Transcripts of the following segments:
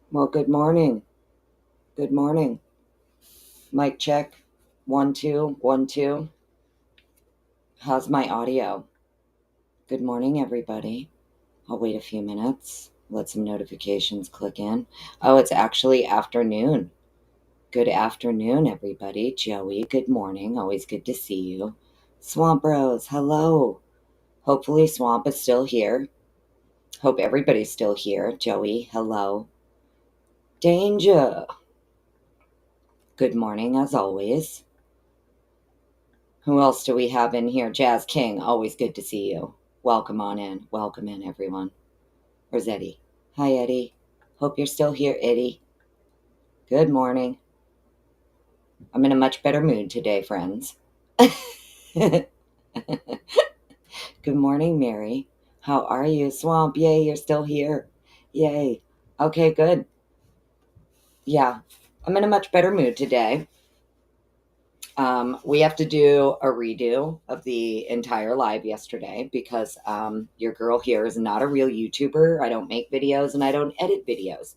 Well, good morning. Good morning. Mic check. 1 2 1 2. How's my audio? Good morning, everybody. I'll wait a few minutes. Let some notifications click in. Oh, it's actually afternoon. Good afternoon, everybody. Joey, good morning. Always good to see you. Swamp Bros, hello. Hopefully, Swamp is still here. Hope everybody's still here. Joey, hello. Danger. Good morning, as always. Who else do we have in here? Jazz King, always good to see you. Welcome on in. Welcome in, everyone. Where's Eddie? Hi, Eddie. Hope you're still here, Eddie. Good morning. I'm in a much better mood today, friends. Good morning, Mary. How are you? Swamp, yay, you're still here. Yay. Okay, good. Yeah, I'm in a much better mood today. We have to do a redo of the entire live yesterday because your girl here is not a real YouTuber. I don't make videos and I don't edit videos.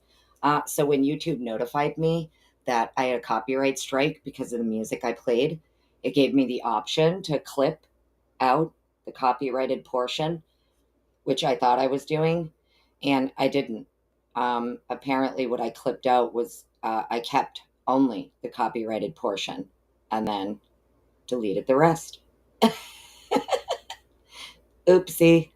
So when YouTube notified me that I had a copyright strike because of the music I played, it gave me the option to clip out the copyrighted portion, which I thought I was doing, and I didn't. Apparently, what I clipped out was I kept only the copyrighted portion and then deleted the rest. Oopsie.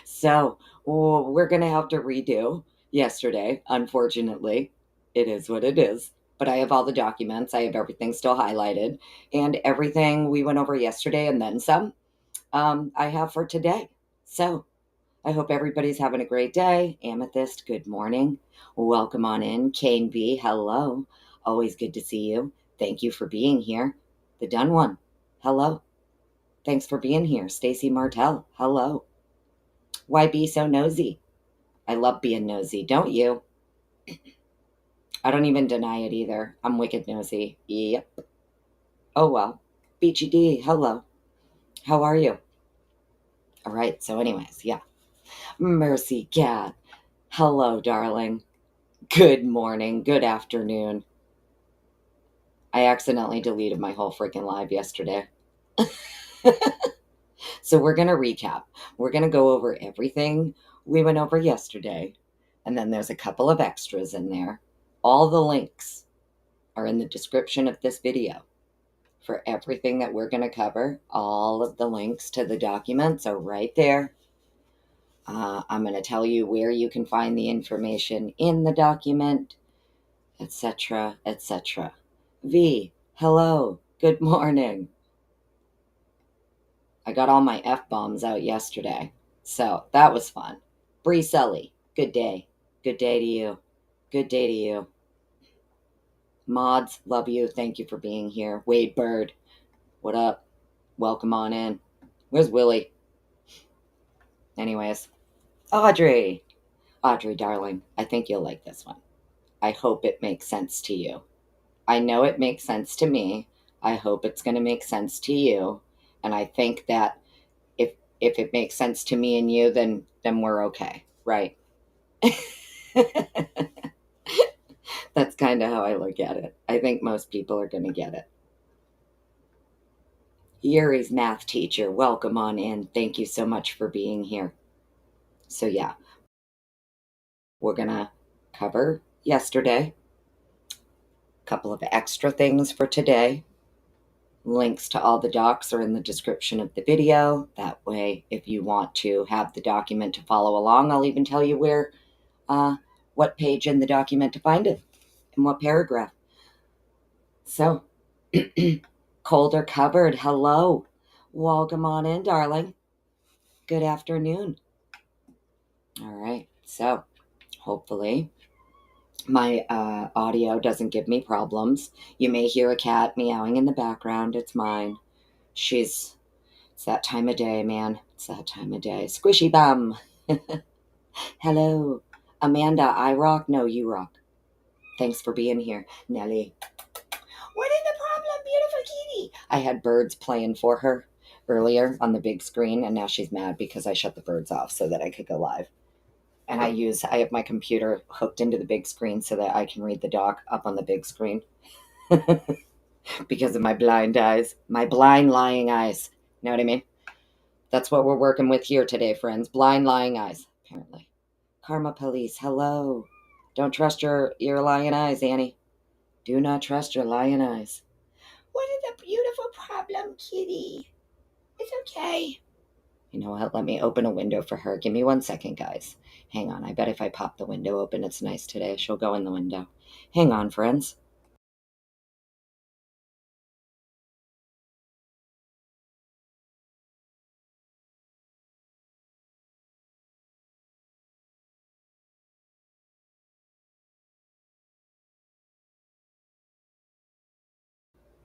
So we're going to have to redo yesterday, unfortunately. It is what it is. But I have all the documents. I have everything still highlighted. And everything we went over yesterday and then some, I have for today. So I hope everybody's having a great day. Amethyst, good morning. Welcome on in. Kane V, hello. Always good to see you. Thank you for being here. The Done One, hello. Thanks for being here. Stacy Martell, hello. Why be so nosy? I love being nosy, don't you? I don't even deny it either. I'm wicked nosy. Yep. Oh well. Beachy D, hello. How are you? All right, so anyways, yeah. Mercy Cat, hello, darling. Good morning, good afternoon. I accidentally deleted my whole freaking live yesterday. So we're going to recap. We're going to go over everything we went over yesterday. And then there's a couple of extras in there. All the links are in the description of this video. For everything that we're going to cover, all of the links to the documents are right there. I'm going to tell you where you can find the information in the document, etc., etc. V, hello, good morning. I got all my F-bombs out yesterday, so that was fun. Bree Sully, good day. Good day to you. Good day to you. Mods, love you. Thank you for being here. Wade Bird, what up? Welcome on in. Where's Willie? Anyways, Audrey. Audrey, darling, I think you'll like this one. I hope it makes sense to you. I know it makes sense to me. I hope it's going to make sense to you. And I think that if it makes sense to me and you, then we're okay, right? That's kind of how I look at it. I think most people are going to get it. Yuri's math teacher, welcome on in. Thank you so much for being here. So yeah, we're going to cover yesterday, a couple of extra things for today. Links to all the docs are in the description of the video. That way, if you want to have the document to follow along, I'll even tell you where, what page in the document to find it, and what paragraph. So, cold or covered, hello. Welcome on in, darling. Good afternoon. All right, so hopefully my audio doesn't give me problems. You may hear a cat meowing in the background. It's mine. It's that time of day, man. It's that time of day. Squishy bum. Hello. Amanda, I rock? No, you rock. Thanks for being here. Nellie. What is the problem, beautiful kitty? I had birds playing for her earlier on the big screen, and now she's mad because I shut the birds off so that I could go live. And I have my computer hooked into the big screen so that I can read the doc up on the big screen because of my blind eyes, my blind lying eyes. You know what I mean? That's what we're working with here today, friends. Blind lying eyes, apparently. Karma police, hello. Don't trust your lying eyes, Annie. Do not trust your lying eyes. What is a beautiful problem, kitty? It's okay. You know what? Let me open a window for her. Give me 1 second, guys. Hang on. I bet if I pop the window open, it's nice today. She'll go in the window. Hang on, friends.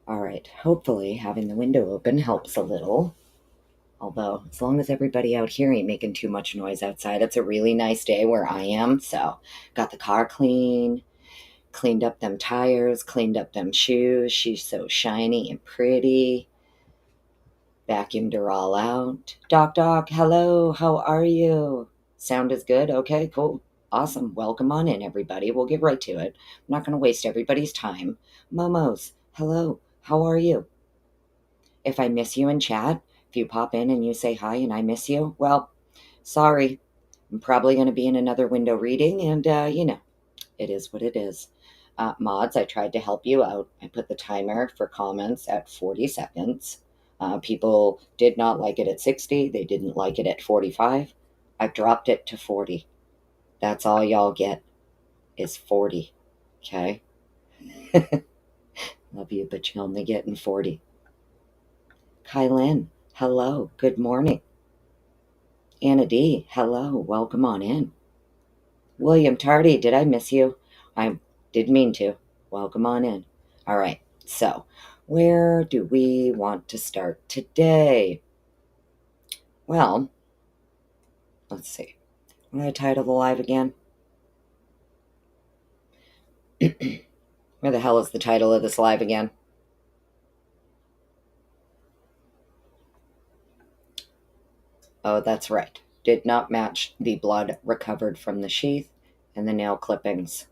All right. Hopefully, having the window open helps a little. Although, as long as everybody out here ain't making too much noise outside, it's a really nice day where I am. So, got the car clean, cleaned up them tires, cleaned up them shoes. She's so shiny and pretty. Vacuumed her all out. Doc, hello, how are you? Sound is good? Okay, cool. Awesome. Welcome on in, everybody. We'll get right to it. I'm not going to waste everybody's time. Momos, hello, how are you? If I miss you in chat, if you pop in and you say hi and I miss you, well, sorry. I'm probably going to be in another window reading, and, it is what it is. Mods, I tried to help you out. I put the timer for comments at 40 seconds. People did not like it at 60. They didn't like it at 45. I've dropped it to 40. That's all y'all get is 40. Okay? Love you, but you're only getting 40. Kylan, hello. Good morning. Anna D, hello. Welcome on in. William Tardy, did I miss you? I didn't mean to. Welcome on in. All right. So, where do we want to start today? Well, let's see. What did I title the live again? Where the hell is the title of this live again? Oh, that's right. Did not match the blood recovered from the sheath and the nail clippings.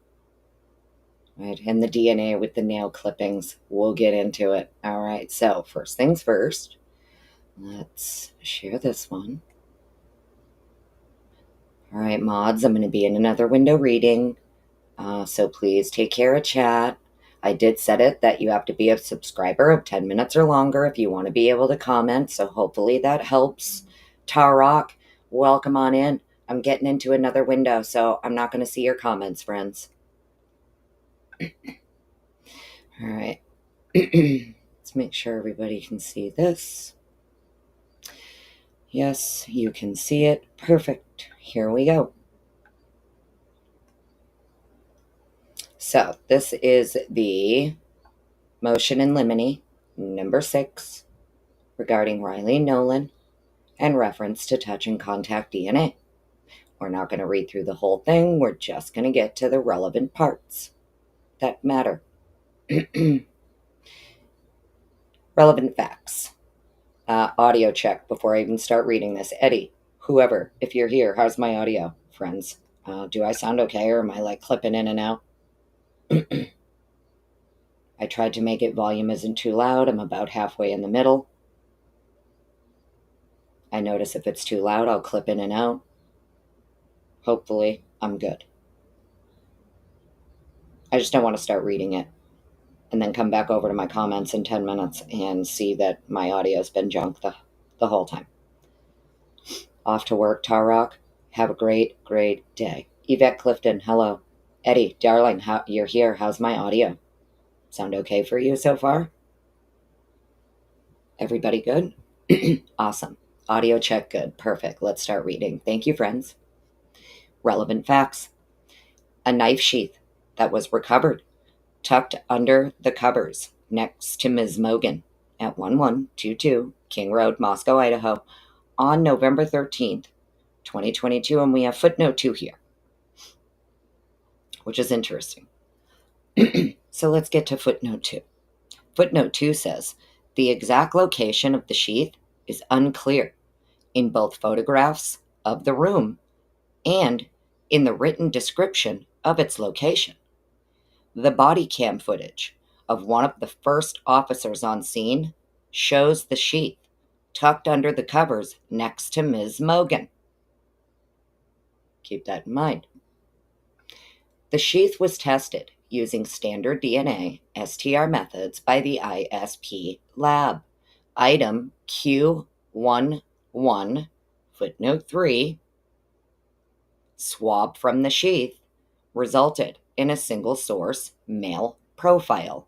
Right, and the DNA with the nail clippings. We'll get into it. All right, so first things first. Let's share this one. All right, mods, I'm going to be in another window reading, so please take care of chat. I did set it that you have to be a subscriber of 10 minutes or longer if you want to be able to comment, so hopefully that helps. Tarok, welcome on in. I'm getting into another window, so I'm not going to see your comments, friends. All right. Let's make sure everybody can see this. Yes, you can see it. Perfect. Here we go. So this is the motion in limine, number 6, regarding Riley Nolan and reference to touch and contact DNA. We're not going to read through the whole thing. We're just going to get to the relevant parts that matter. Relevant facts. Audio check before I even start reading this. Eddie, whoever, if you're here, how's my audio, friends? Do I sound okay, or am I like clipping in and out? I tried to make it volume isn't too loud. I'm about halfway in the middle. I notice if it's too loud, I'll clip in and out. Hopefully, I'm good. I just don't want to start reading it and then come back over to my comments in 10 minutes and see that my audio's been junk the whole time. Off to work, Tarok. Have a great, great day. Yvette Clifton, hello. Eddie, darling, you're here. How's my audio? Sound okay for you so far? Everybody good? Awesome. Audio check good. Perfect. Let's start reading. Thank you, friends. Relevant facts. A knife sheath that was recovered, tucked under the covers next to Ms. Mogan at 1122 King Road, Moscow, Idaho, on November 13th, 2022. And we have footnote 2 here, which is interesting. So let's get to footnote 2. Footnote 2 says, the exact location of the sheath is unclear in both photographs of the room and in the written description of its location. The body cam footage of one of the first officers on scene shows the sheath tucked under the covers next to Ms. Mogan. Keep that in mind. The sheath was tested using standard DNA STR methods by the ISP Lab. Item Q11, footnote 3, swab from the sheath, resulted in a single source male profile.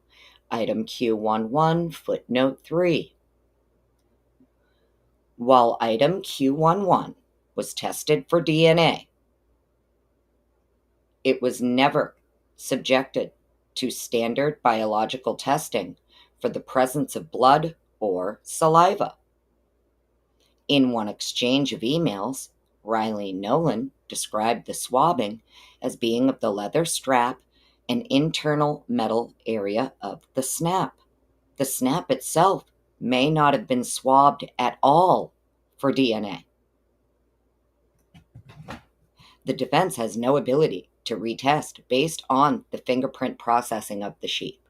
Item Q11, footnote 3. While item Q11 was tested for DNA, it was never subjected to standard biological testing for the presence of blood or saliva. In one exchange of emails, Riley Nolan described the swabbing as being of the leather strap and internal metal area of the snap. The snap itself may not have been swabbed at all for DNA. The defense has no ability to retest based on the fingerprint processing of the sheath.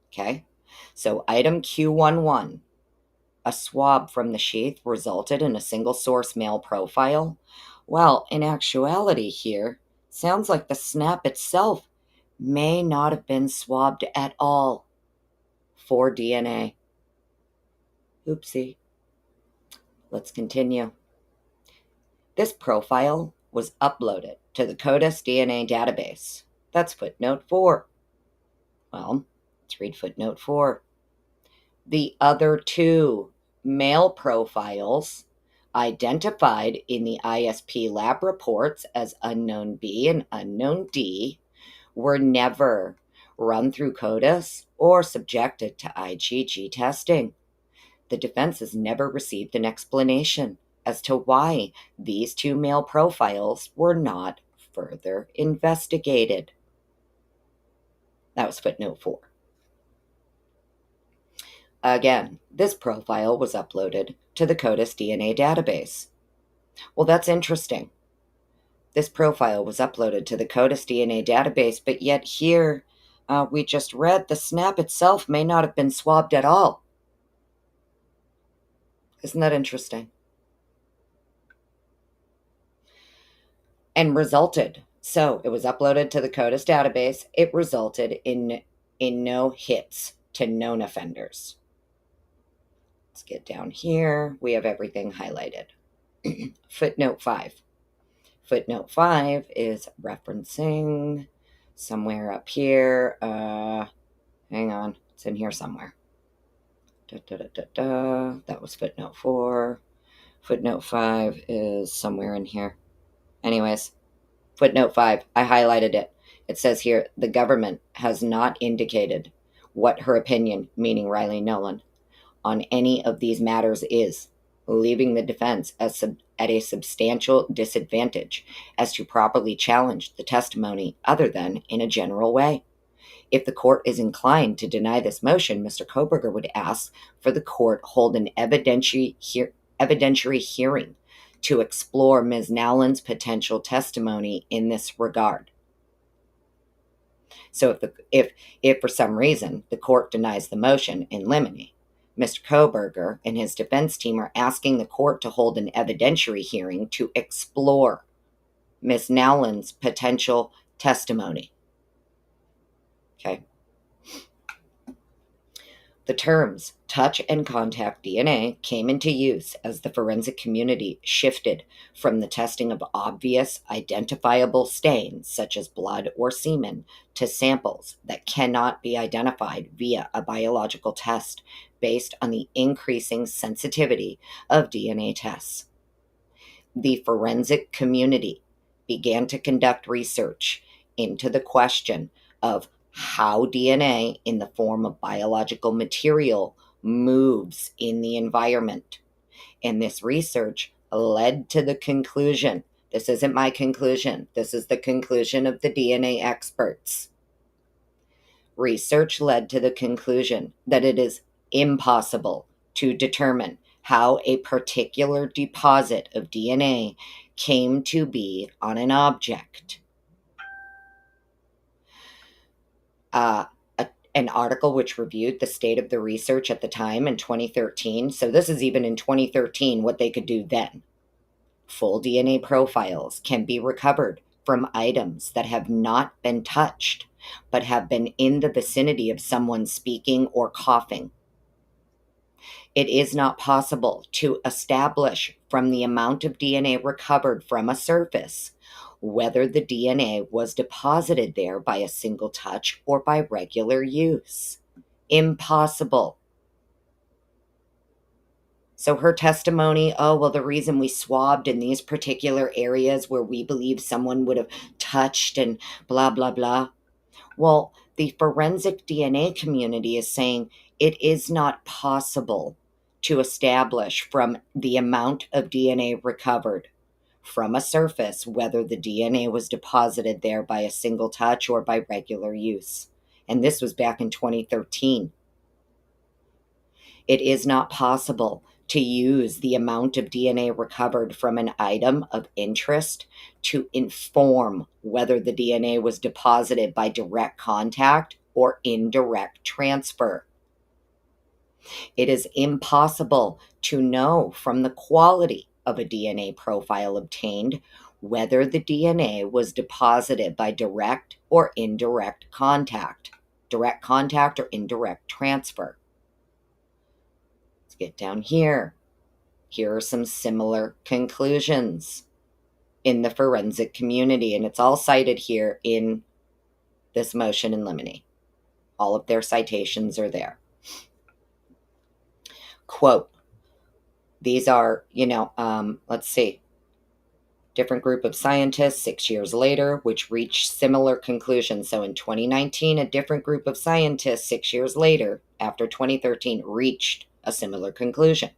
Okay, so item Q11, a swab from the sheath resulted in a single source male profile. Well, in actuality here, sounds like the snap itself may not have been swabbed at all for DNA. Oopsie. Let's continue. This profile was uploaded to the CODIS DNA database. That's footnote 4. Well, let's read footnote 4. The other two male profiles identified in the ISP lab reports as unknown B and unknown D were never run through CODIS or subjected to IgG testing. The defense has never received an explanation as to why these two male profiles were not further investigated. That was footnote 4. Again, this profile was uploaded to the CODIS DNA database. Well, that's interesting. This profile was uploaded to the CODIS DNA database, but yet here we just read the snap itself may not have been swabbed at all. Isn't that interesting? And resulted. So it was uploaded to the CODIS database. It resulted in no hits to known offenders. Let's get down here. We have everything highlighted. Footnote 5. Footnote 5 is referencing somewhere up here. Hang on. It's in here somewhere. That was footnote 4. Footnote 5 is somewhere in here. Anyways, footnote 5, I highlighted it. It says here, the government has not indicated what her opinion, meaning Riley Nolan, on any of these matters is, leaving the defense at a substantial disadvantage as to properly challenge the testimony other than in a general way. If the court is inclined to deny this motion, Mr. Kohberger would ask for the court hold an evidentiary hearing to explore Ms. Nowlin's potential testimony in this regard. So if for some reason the court denies the motion in limine, Mr. Kohberger and his defense team are asking the court to hold an evidentiary hearing to explore Ms. Nowlin's potential testimony. Okay. The terms touch and contact DNA came into use as the forensic community shifted from the testing of obvious identifiable stains such as blood or semen to samples that cannot be identified via a biological test based on the increasing sensitivity of DNA tests. The forensic community began to conduct research into the question of how DNA in the form of biological material moves in the environment. And this research led to the conclusion, this isn't my conclusion, this is the conclusion of the DNA experts. Research led to the conclusion that it is impossible to determine how a particular deposit of DNA came to be on an object. An article which reviewed the state of the research at the time in 2013. So this is even in 2013, what they could do then. Full DNA profiles can be recovered from items that have not been touched, but have been in the vicinity of someone speaking or coughing. It is not possible to establish from the amount of DNA recovered from a surface whether the DNA was deposited there by a single touch or by regular use. Impossible. So her testimony, oh, well, the reason we swabbed in these particular areas where we believe someone would have touched and blah, blah, blah. Well, the forensic DNA community is saying it is not possible to establish from the amount of DNA recovered from a surface whether the DNA was deposited there by a single touch or by regular use. And this was back in 2013. It is not possible to use the amount of DNA recovered from an item of interest to inform whether the DNA was deposited by direct contact or indirect transfer. It is impossible to know from the quality of a DNA profile obtained whether the DNA was deposited by direct or indirect contact or indirect transfer. Let's get down here. Here are some similar conclusions in the forensic community, and it's all cited here in this motion in limine. All of their citations are there. Quote, these are, let's see, different group of scientists 6 years later, which reached similar conclusions. So in 2019, a different group of scientists 6 years later, after 2013, reached a similar conclusion.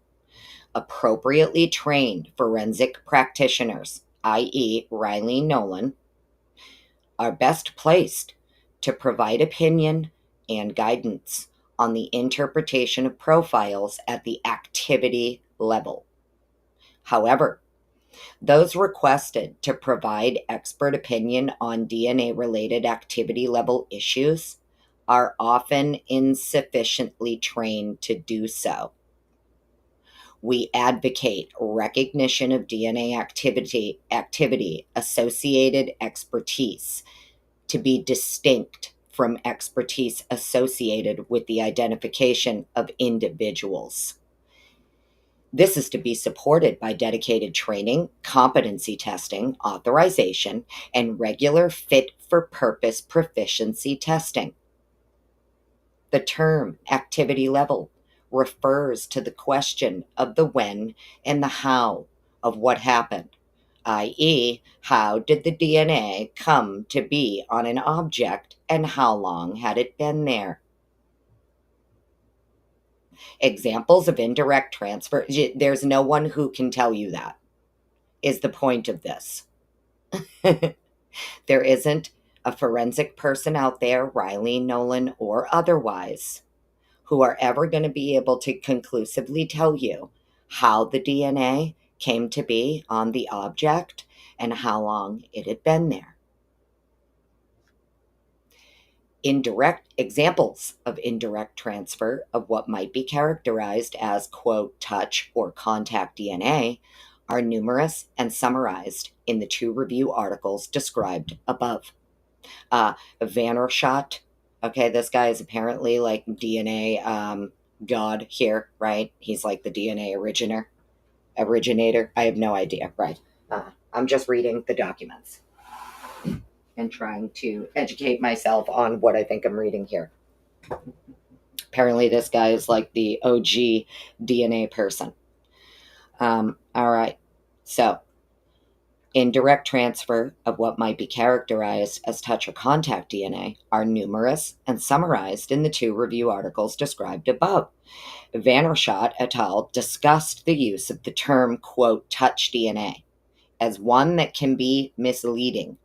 Appropriately trained forensic practitioners, i.e. Riley Nolan, are best placed to provide opinion and guidance on the interpretation of profiles at the activity level. However, those requested to provide expert opinion on DNA-related activity level issues are often insufficiently trained to do so. We advocate recognition of DNA activity associated expertise to be distinct from expertise associated with the identification of individuals. This is to be supported by dedicated training, competency testing, authorization, and regular fit-for-purpose proficiency testing. The term activity level refers to the question of the when and the how of what happened, i.e., how did the DNA come to be on an object and how long had it been there? Examples of indirect transfer, there's no one who can tell you that, is the point of this. There isn't a forensic person out there, Riley, Nolan, or otherwise, who are ever going to be able to conclusively tell you how the DNA came to be on the object and how long it had been there. Indirect examples of indirect transfer of what might be characterized as, quote, touch or contact DNA are numerous and summarized in the 2 review articles described above. Vandershot, okay, this guy is apparently like DNA god here, right? He's like the DNA originator. I have no idea, right? I'm just reading the documents and trying to educate myself on what I think I'm reading here. Apparently this guy is like the OG DNA person. All right, so indirect transfer of what might be characterized as touch or contact DNA are numerous and summarized in the 2 review articles described above. Vandershot et al. Discussed the use of the term, quote, touch DNA as one that can be misleading,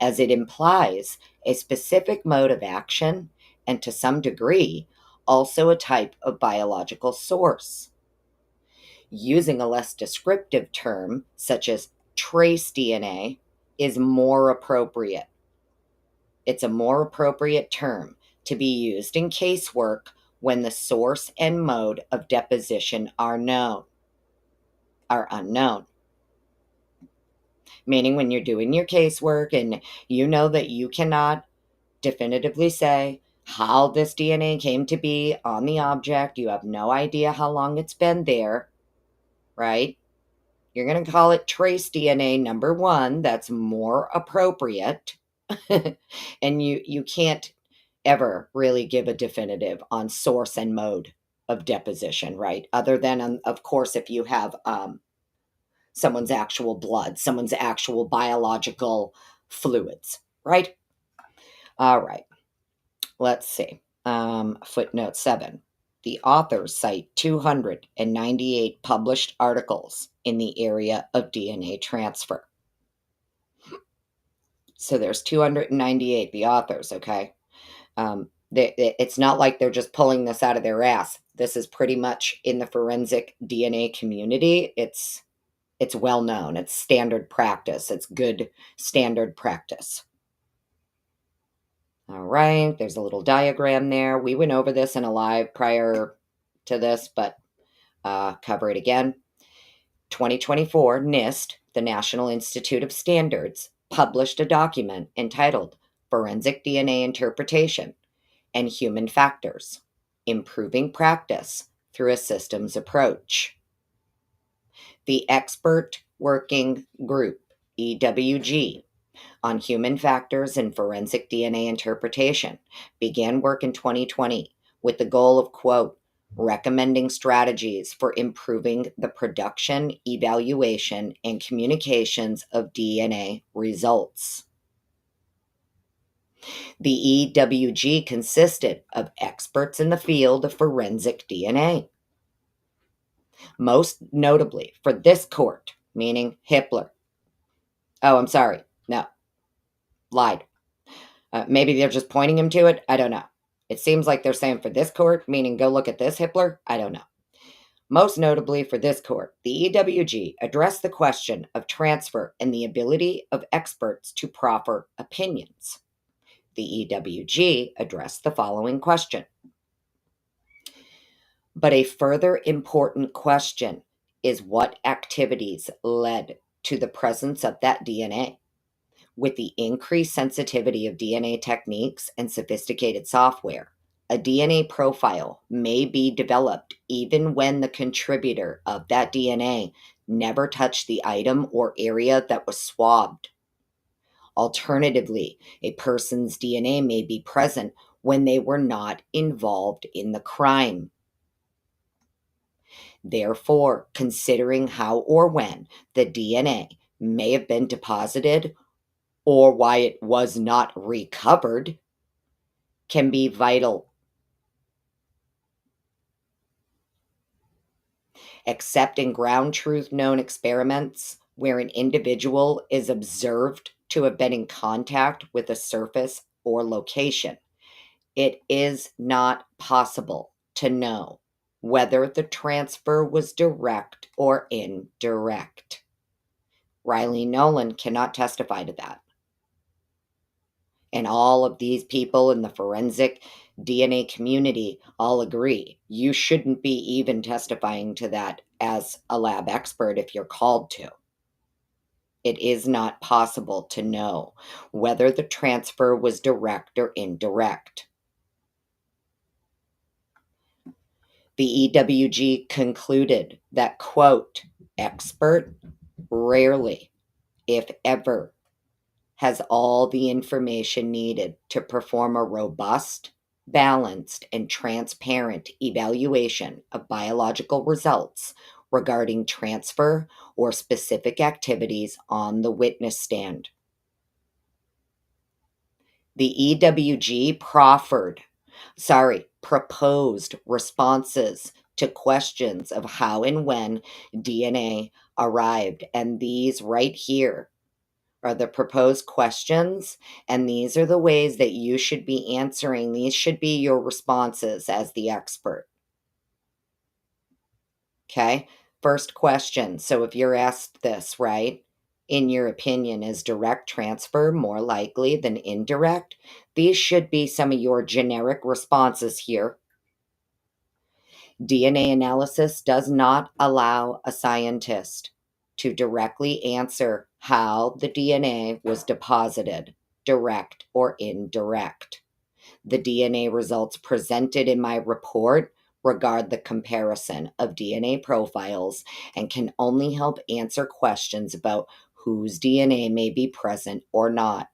as it implies a specific mode of action and to some degree also a type of biological source. Using a less descriptive term, such as trace DNA is more appropriate. It's a more appropriate term to be used in casework when the source and mode of deposition are unknown. Meaning when you're doing your casework and you know that you cannot definitively say how this DNA came to be on the object, you have no idea how long it's been there, right? You're going to call it trace DNA number 1. That's more appropriate. And you can't ever really give a definitive on source and mode of deposition, right? Other than, of course, if you have someone's actual blood, someone's actual biological fluids, right? All right. Let's see. Footnote 7. The authors cite 298 published articles in the area of DNA transfer. So there's 298, the authors, okay? It's not like they're just pulling this out of their ass. This is pretty much in the forensic DNA community. It's well known. It's standard practice. It's good standard practice. All right, there's a little diagram there. We went over this in a live prior to this, but cover it again. 2024, NIST, the National Institute of Standards, published a document entitled Forensic DNA Interpretation and Human Factors, Improving Practice Through a Systems Approach. The Expert Working Group, EWG, on Human Factors in Forensic DNA Interpretation began work in 2020 with the goal of, quote, recommending strategies for improving the production, evaluation, and communications of DNA results. The EWG consisted of experts in the field of forensic DNA. Most notably for this court, meaning Hippler. Oh, I'm sorry. No, lied. Maybe they're just pointing him to it. I don't know. It seems like they're saying for this court, meaning go look at this Hippler. I don't know. Most notably for this court, the EWG addressed the question of transfer and the ability of experts to proffer opinions. The EWG addressed the following question. But a further important question is what activities led to the presence of that DNA. With the increased sensitivity of DNA techniques and sophisticated software, a DNA profile may be developed even when the contributor of that DNA never touched the item or area that was swabbed. Alternatively, a person's DNA may be present when they were not involved in the crime. Therefore, considering how or when the DNA may have been deposited or why it was not recovered can be vital. Except in ground truth known experiments where an individual is observed to have been in contact with a surface or location, it is not possible to know whether the transfer was direct or indirect. Riley Nolan cannot testify to that. And all of these people in the forensic DNA community all agree you shouldn't be even testifying to that as a lab expert if you're called to. It is not possible to know whether the transfer was direct or indirect. The EWG concluded that, quote, expert rarely, if ever, has all the information needed to perform a robust, balanced, and transparent evaluation of biological results regarding transfer or specific activities on the witness stand. The EWG proposed responses to questions of how and when DNA arrived, and these right here are the proposed questions, and these are the ways that you should be answering. These should be your responses as the expert. Okay, first question. So if you're asked this, right, in your opinion, is direct transfer more likely than indirect? These should be some of your generic responses here. DNA analysis does not allow a scientist to directly answer how the DNA was deposited, direct or indirect. The DNA results presented in my report regard the comparison of DNA profiles and can only help answer questions about whose DNA may be present or not.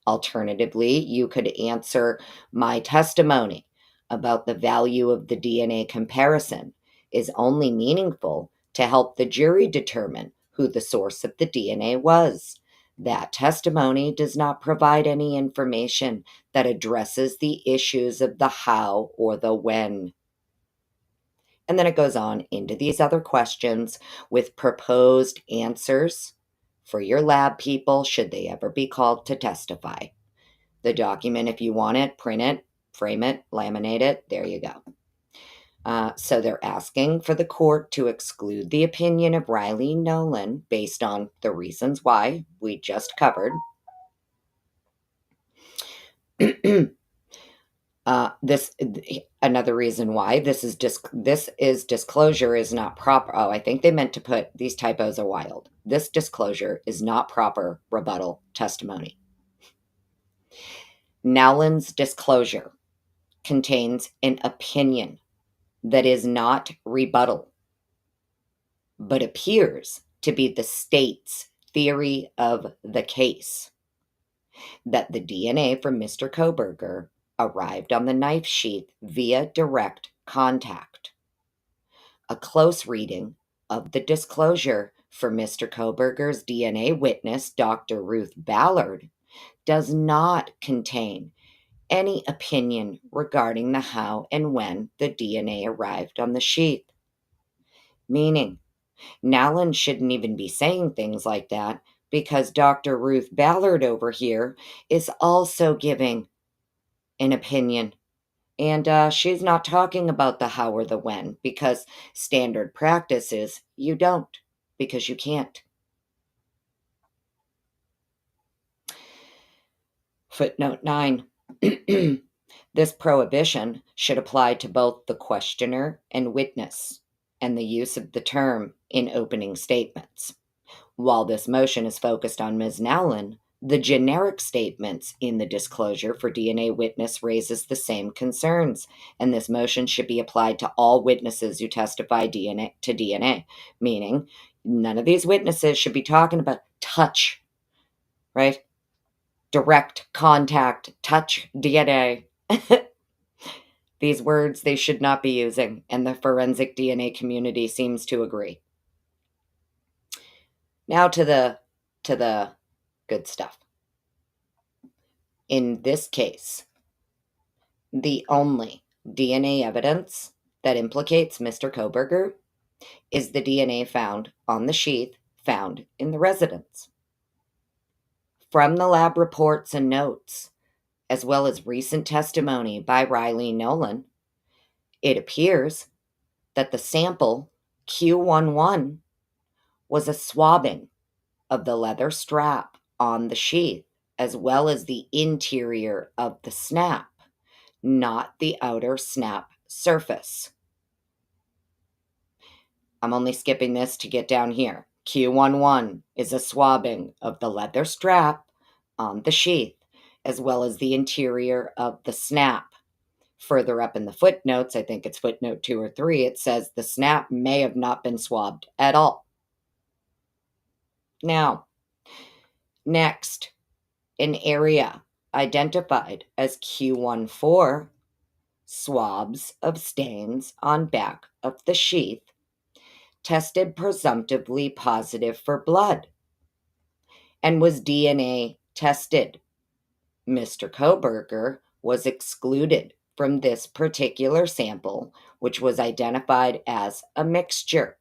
Alternatively, you could answer my testimony about the value of the DNA comparison is only meaningful to help the jury determine who the source of the DNA was. That testimony does not provide any information that addresses the issues of the how or the when. And then it goes on into these other questions with proposed answers for your lab people should they ever be called to testify. The document, if you want it, print it, frame it, laminate it. There you go. So they're asking for the court to exclude the opinion of Riley Nolan based on the reasons why we just covered. Another reason why this is disclosure is not proper. Oh, I think they meant to put these typos are wild. This disclosure is not proper rebuttal testimony. Nowlin's disclosure contains an opinion that is not rebuttal, but appears to be the state's theory of the case, that the DNA from Mr. Kohberger arrived on the knife sheath via direct contact. A close reading of the disclosure for Mr. Kohberger's DNA witness, Dr. Ruth Ballard, does not contain any opinion regarding the how and when the DNA arrived on the sheath. Meaning, Nowlin shouldn't even be saying things like that because Dr. Ruth Ballard over here is also giving an opinion. And she's not talking about the how or the when because standard practice is you don't because you can't. Footnote 9. This prohibition should apply to both the questioner and witness and the use of the term in opening statements. While this motion is focused on Ms. Nowlin, the generic statements in the disclosure for DNA witness raises the same concerns, and this motion should be applied to all witnesses who testify to DNA, meaning none of these witnesses should be talking about touch, right? Direct contact, touch DNA. These words they should not be using, and the forensic DNA community seems to agree. Now to the good stuff. In this case, the only DNA evidence that implicates Mr. Kohberger is the DNA found on the sheath found in the residence. From the lab reports and notes, as well as recent testimony by Riley Nolan, it appears that the sample Q11 was a swabbing of the leather strap on the sheath, as well as the interior of the snap, not the outer snap surface. I'm only skipping this to get down here. Q11 is a swabbing of the leather strap on the sheath, as well as the interior of the snap. Further up in the footnotes, I think it's footnote 2 or 3, it says the snap may have not been swabbed at all. Now, next, an area identified as Q14, swabs of stains on back of the sheath, tested presumptively positive for blood, and was DNA tested. Mr. Kohberger was excluded from this particular sample, which was identified as a mixture.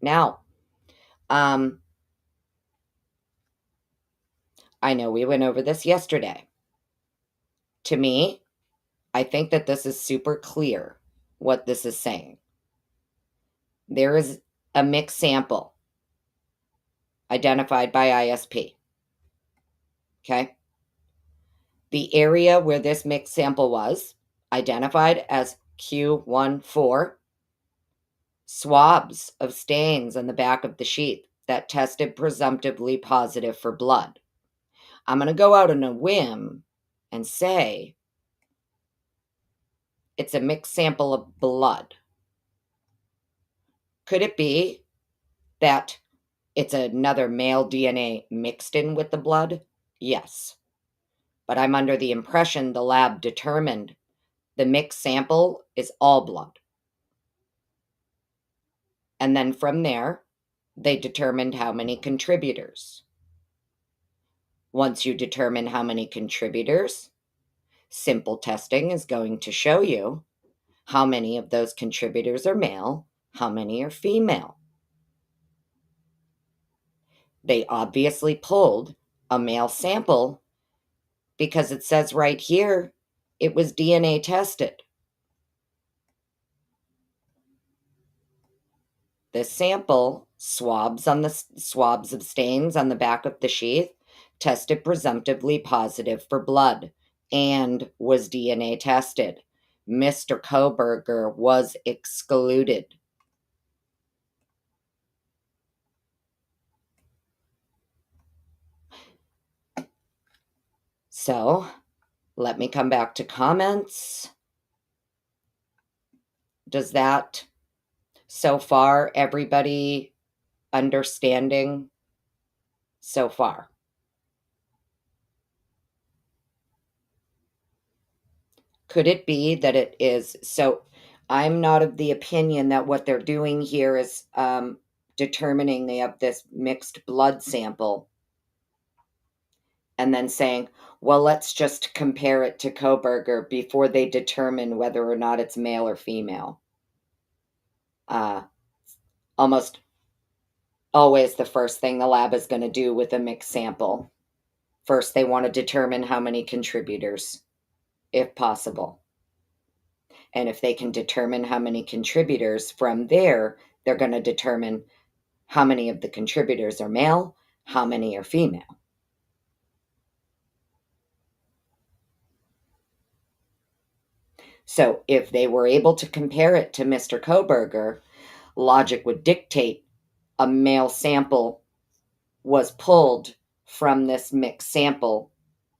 Now, I know we went over this yesterday. To me, I think that this is super clear what this is saying. There is a mixed sample identified by ISP. Okay? The area where this mixed sample was identified as Q14, swabs of stains on the back of the sheath that tested presumptively positive for blood. I'm going to go out on a whim and say it's a mixed sample of blood. Could it be that it's another male DNA mixed in with the blood? Yes. But I'm under the impression the lab determined the mixed sample is all blood. And then from there, they determined how many contributors. Once you determine how many contributors, simple testing is going to show you how many of those contributors are male, how many are female. They obviously pulled a male sample because it says right here it was DNA tested. The sample, swabs of stains on the back of the sheath, tested presumptively positive for blood and was DNA tested. Mr. Kohberger was excluded. So, let me come back to comments. Does that, so far, everybody understanding so far? Could it be that it is? So I'm not of the opinion that what they're doing here is determining they have this mixed blood sample and then saying, well, let's just compare it to Kohberger before they determine whether or not it's male or female. Almost always the first thing the lab is going to do with a mixed sample. First, they want to determine how many contributors, if possible. And if they can determine how many contributors, from there, they're going to determine how many of the contributors are male, how many are female. So if they were able to compare it to Mr. Kohberger, logic would dictate a male sample was pulled from this mixed sample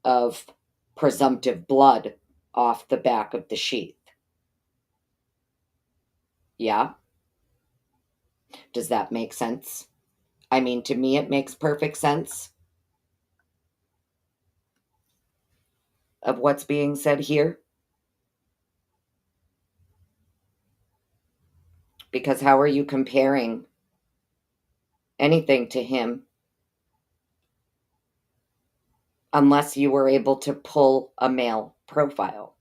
of presumptive blood off the back of the sheath. Yeah? Does that make sense? I mean, to me, it makes perfect sense of what's being said here. Because how are you comparing anything to him unless you were able to pull a male profile?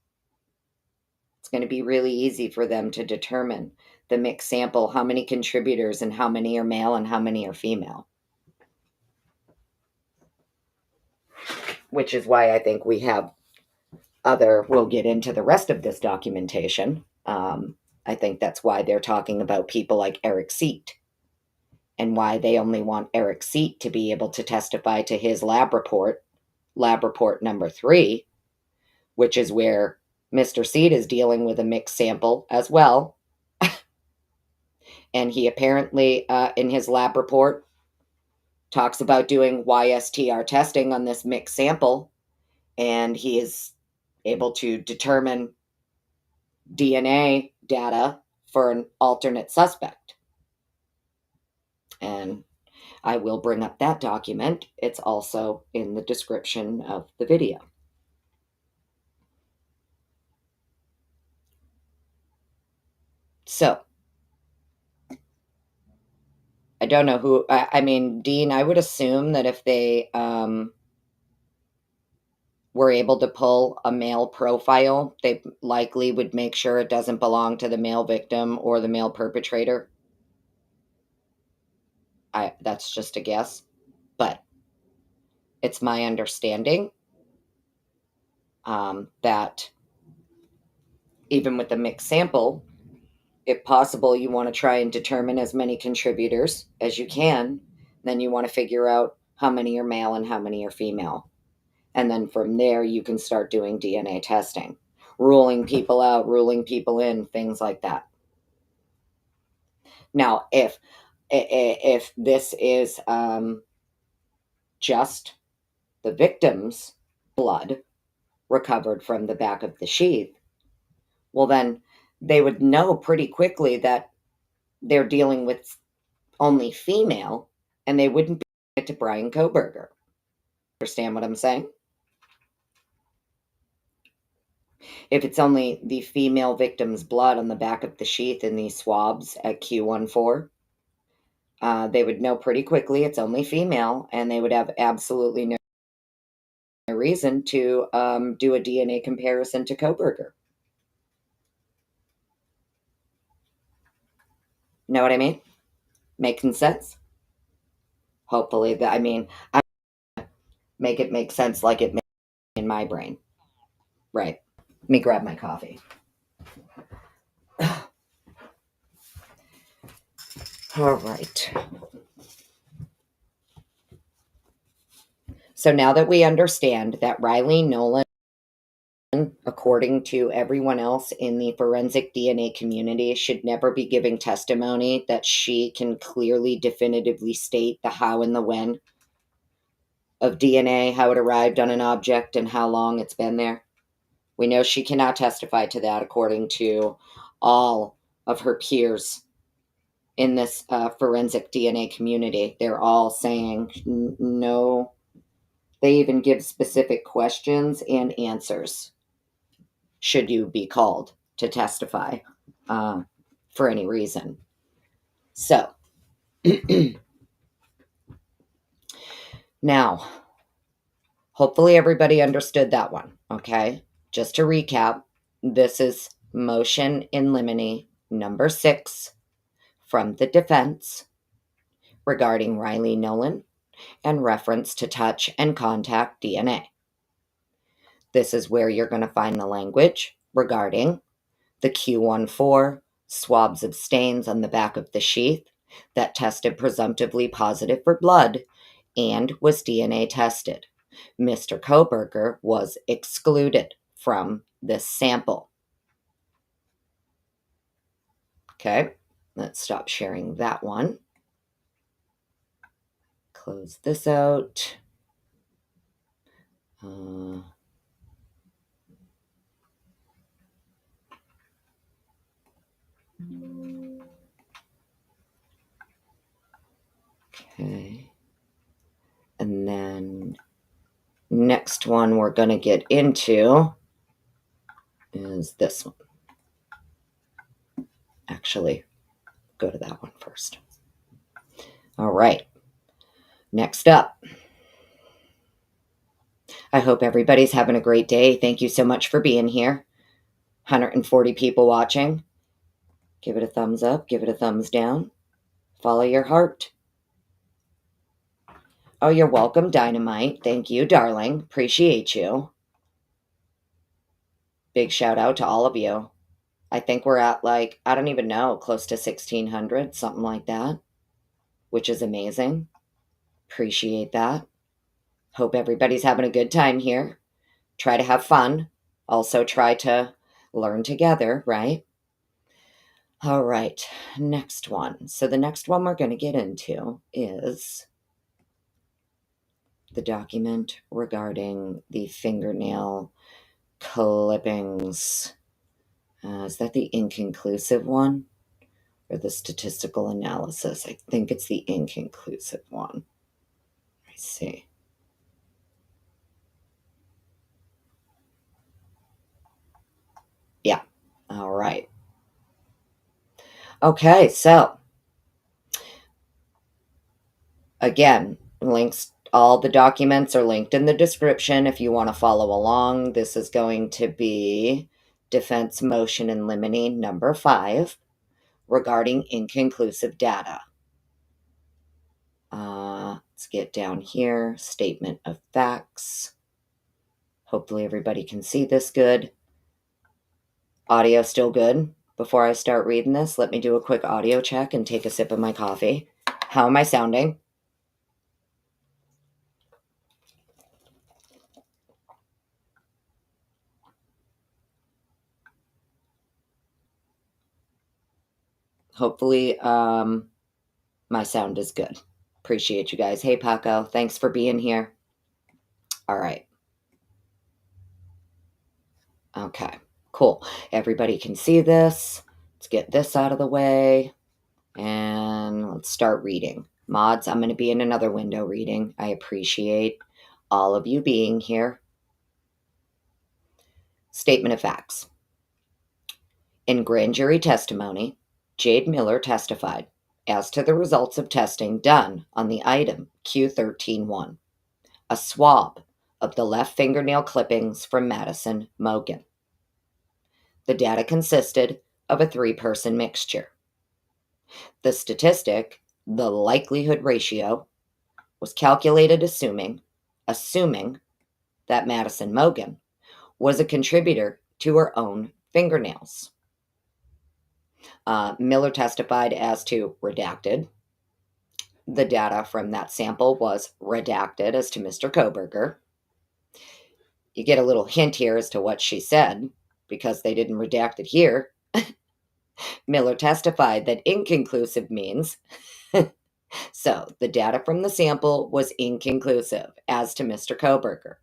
It's going to be really easy for them to determine the mixed sample, how many contributors and how many are male and how many are female. Which is why I think we have we'll get into the rest of this documentation. I think that's why they're talking about people like Eric Seat and why they only want Eric Seat to be able to testify to his lab report number 3, which is where Mr. Seat is dealing with a mixed sample as well. And he apparently, in his lab report, talks about doing Y-STR testing on this mixed sample, and he is able to determine DNA data for an alternate suspect. And I will bring up that document. It's also in the description of the video. So, I don't know who, I mean, Dean, I would assume that if they were able to pull a male profile, they likely would make sure it doesn't belong to the male victim or the male perpetrator. That's just a guess, but it's my understanding that even with the mixed sample, if possible, you want to try and determine as many contributors as you can. Then you want to figure out how many are male and how many are female. And then from there, you can start doing DNA testing, ruling people out, ruling people in, things like that. Now, if this is just the victim's blood recovered from the back of the sheath, well, then they would know pretty quickly that they're dealing with only female, and they wouldn't be it to Brian Kohberger. Understand what I'm saying? If it's only the female victim's blood on the back of the sheath in these swabs at Q14, they would know pretty quickly it's only female, and they would have absolutely no reason to do a DNA comparison to Kohberger. Know what I mean? Making sense? Hopefully, that I make it make sense like it makes in my brain. Right. Let me grab my coffee. All right. So now that we understand that Riley Nolan, according to everyone else in the forensic DNA community, should never be giving testimony that she can clearly, definitively state the how and the when of DNA, how it arrived on an object, and how long it's been there. We know she cannot testify to that according to all of her peers in this forensic DNA community. They're all saying no. They even give specific questions and answers should you be called to testify for any reason. So, now, hopefully everybody understood that one, okay? Just to recap, this is motion in limine number 6 from the defense regarding Riley Nolan and reference to touch and contact DNA. This is where you're going to find the language regarding the Q14 swabs of stains on the back of the sheath that tested presumptively positive for blood and was DNA tested. Mr. Kohberger was excluded from this sample. Okay, let's stop sharing that one. Close this out. Okay. And then next one we're going to get into is this one. Actually, go to that one first. All right. Next up. I hope everybody's having a great day. Thank you so much for being here. 140 people watching. Give it a thumbs up. Give it a thumbs down. Follow your heart. Oh, you're welcome, Dynamite. Thank you, darling. Appreciate you. Big shout out to all of you. I think we're at I don't even know, close to 1,600, something like that, which is amazing. Appreciate that. Hope everybody's having a good time here. Try to have fun. Also try to learn together, right? All right, next one. So the next one we're going to get into is the document regarding the fingernail clippings. Is that the inconclusive one or the statistical analysis? I think it's the inconclusive one. I see. Yeah. All right. Okay, so again, links, all the documents are linked in the description if you want to follow along. This is going to be defense motion in limine number 5 regarding inconclusive data. Let's get down here. Statement of facts. Hopefully everybody can see this good. Audio still good? Before I start reading this, let me do a quick audio check and take a sip of my coffee. How am I sounding? Hopefully, my sound is good. Appreciate you guys. Hey, Paco, thanks for being here. All right. Okay, cool. Everybody can see this. Let's get this out of the way. And let's start reading. Mods, I'm going to be in another window reading. I appreciate all of you being here. Statement of facts. In grand jury testimony, Jade Miller testified as to the results of testing done on the item Q13-1, a swab of the left fingernail clippings from Madison Mogen. The data consisted of a 3-person mixture. The statistic, the likelihood ratio, was calculated assuming that Madison Mogen was a contributor to her own fingernails. Miller testified as to redacted. The data from that sample was redacted as to Mr. Kohberger. You get a little hint here as to what she said, because they didn't redact it here. Miller testified that inconclusive means so the data from the sample was inconclusive as to Mr. Kohberger.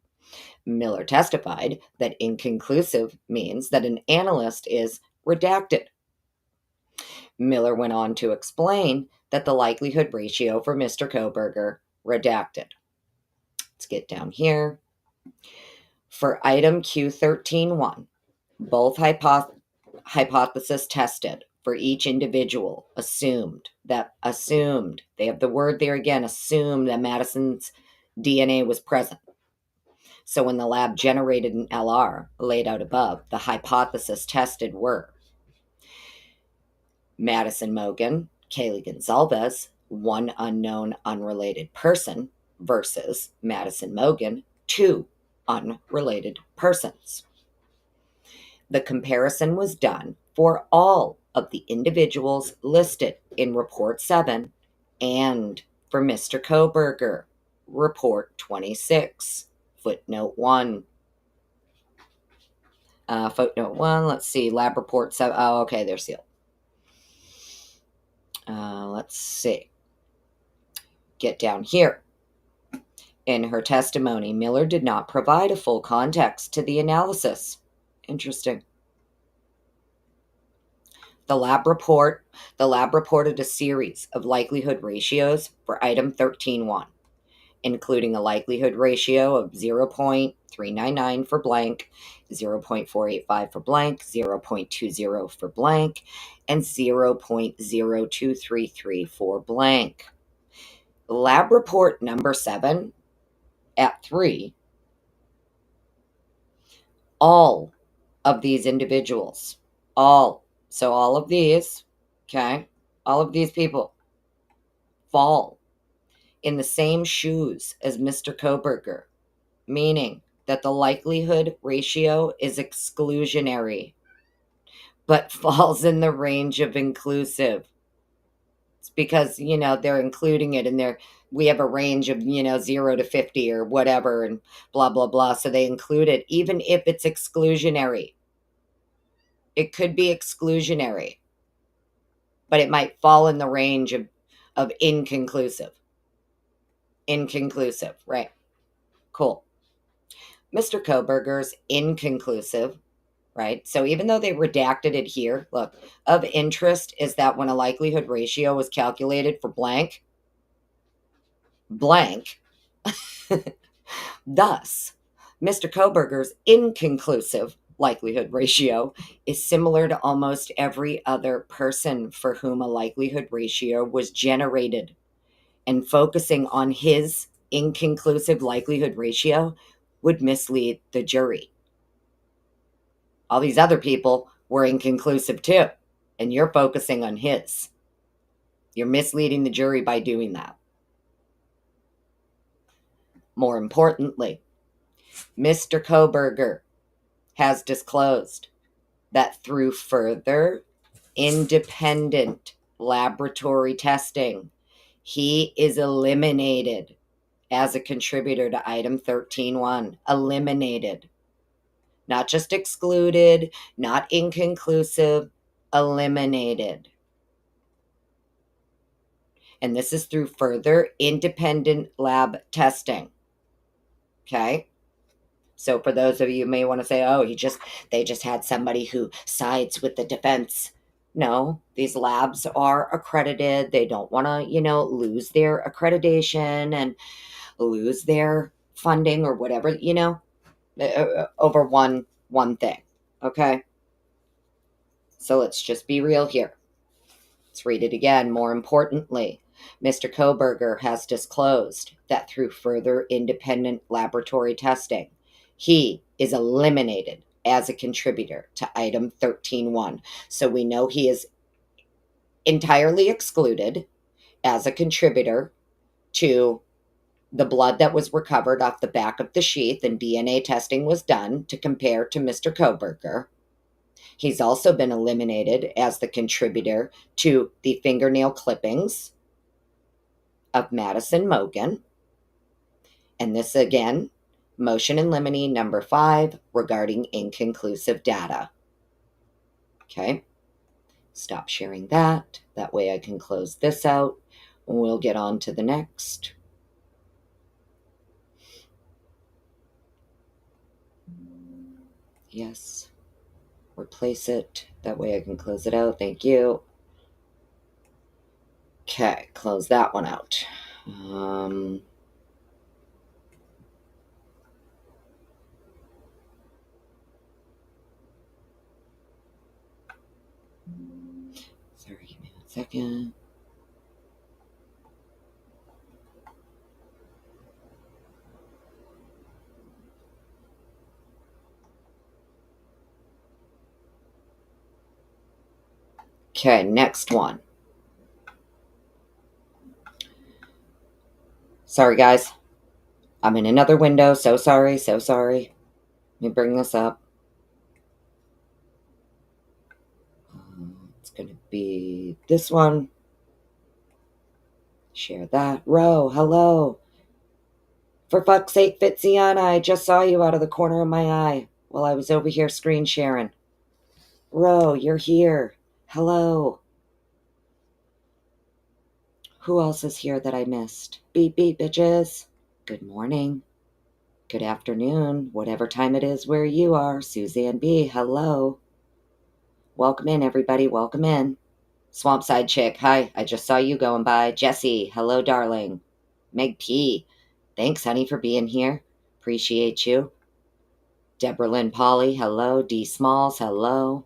Miller testified that inconclusive means that an analyst is redacted. Miller went on to explain that the likelihood ratio for Mr. Kohberger redacted. Let's get down here. For item Q13-1, both hypotheses tested for each individual assumed, they have the word there again, assumed that Madison's DNA was present. So when the lab generated an LR laid out above, the hypothesis tested were Madison Mogen, Kaylee Gonzalez, one unknown unrelated person, versus Madison Mogen, 2 unrelated persons. The comparison was done for all of the individuals listed in Report 7 and for Mr. Kohberger, Report 26, footnote 1. Footnote 1, let's see, Lab Report 7. Oh, okay, they're sealed. Let's see. Get down here. In her testimony, Miller did not provide a full context to the analysis. Interesting. The lab reported a series of likelihood ratios for item 13-1, including a likelihood ratio of 0.399 for blank, 0.485 for blank, 0.20 for blank, and 0.0233 for blank. Lab report number 7 at 3, all of these individuals, all of these, okay, all of these people fall in the same shoes as Mr. Kohberger, meaning that the likelihood ratio is exclusionary, but falls in the range of inclusive. It's because, they're including it in we have a range of, 0 to 50 or whatever and blah, blah, blah. So they include it, even if it's exclusionary. It could be exclusionary, but it might fall in the range of inconclusive. Inconclusive, right? Cool. Mr. Kohberger's inconclusive, right? So even though they redacted it here, look, of interest is that when a likelihood ratio was calculated for blank, thus, Mr. Kohberger's inconclusive likelihood ratio is similar to almost every other person for whom a likelihood ratio was generated. And focusing on his inconclusive likelihood ratio would mislead the jury. All these other people were inconclusive too, and you're focusing on his. You're misleading the jury by doing that. More importantly, Mr. Kohberger has disclosed that through further independent laboratory testing. He is eliminated as a contributor to item 13.1. Eliminated. Not just excluded, not inconclusive, eliminated. And this is through further independent lab testing. Okay? So for those of you who may want to say, oh, they just had somebody who sides with the defense. No, these labs are accredited. They don't want to, lose their accreditation and lose their funding or whatever, over one thing. Okay? So let's just be real here. Let's read it again. More importantly, Mr. Kohberger has disclosed that through further independent laboratory testing, he is eliminated as a contributor to item 13.1. So we know he is entirely excluded as a contributor to the blood that was recovered off the back of the sheath and DNA testing was done to compare to Mr. Kohberger. He's also been eliminated as the contributor to the fingernail clippings of Madison Mogan. And this again, motion in limine number 5 regarding inconclusive data. Okay, stop sharing that. That way I can close this out and we'll get on to the next. Yes, replace it. That way I can close it out. Thank you. Okay, close that one out. Sorry, give me 1 second. Okay, next one. Sorry, guys. I'm in another window. So sorry, so sorry. Let me bring this up. It's going to be this one. Share that. Ro, hello. For fuck's sake, Fitziana, I just saw you out of the corner of my eye while I was over here screen sharing. Ro, you're here. Hello. Who else is here that I missed? Beep, beep, bitches. Good morning. Good afternoon. Whatever time it is where you are. Suzanne B., hello. Welcome in, everybody. Welcome in. Swampside Chick, hi. I just saw you going by. Jessie, hello, darling. Meg P., thanks, honey, for being here. Appreciate you. Deborah Lynn Polly, hello. D. Smalls, hello.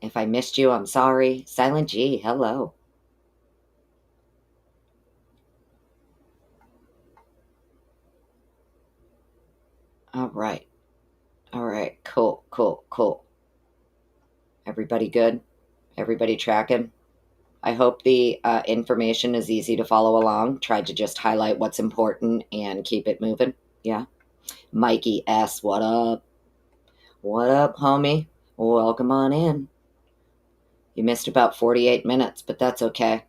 If I missed you, I'm sorry. Silent G, hello. All right. Cool. Everybody good? Everybody tracking? I hope the information is easy to follow along. Tried to just highlight what's important and keep it moving. Yeah. Mikey S., what up? What up, homie? Welcome on in. You missed about 48 minutes, but that's okay.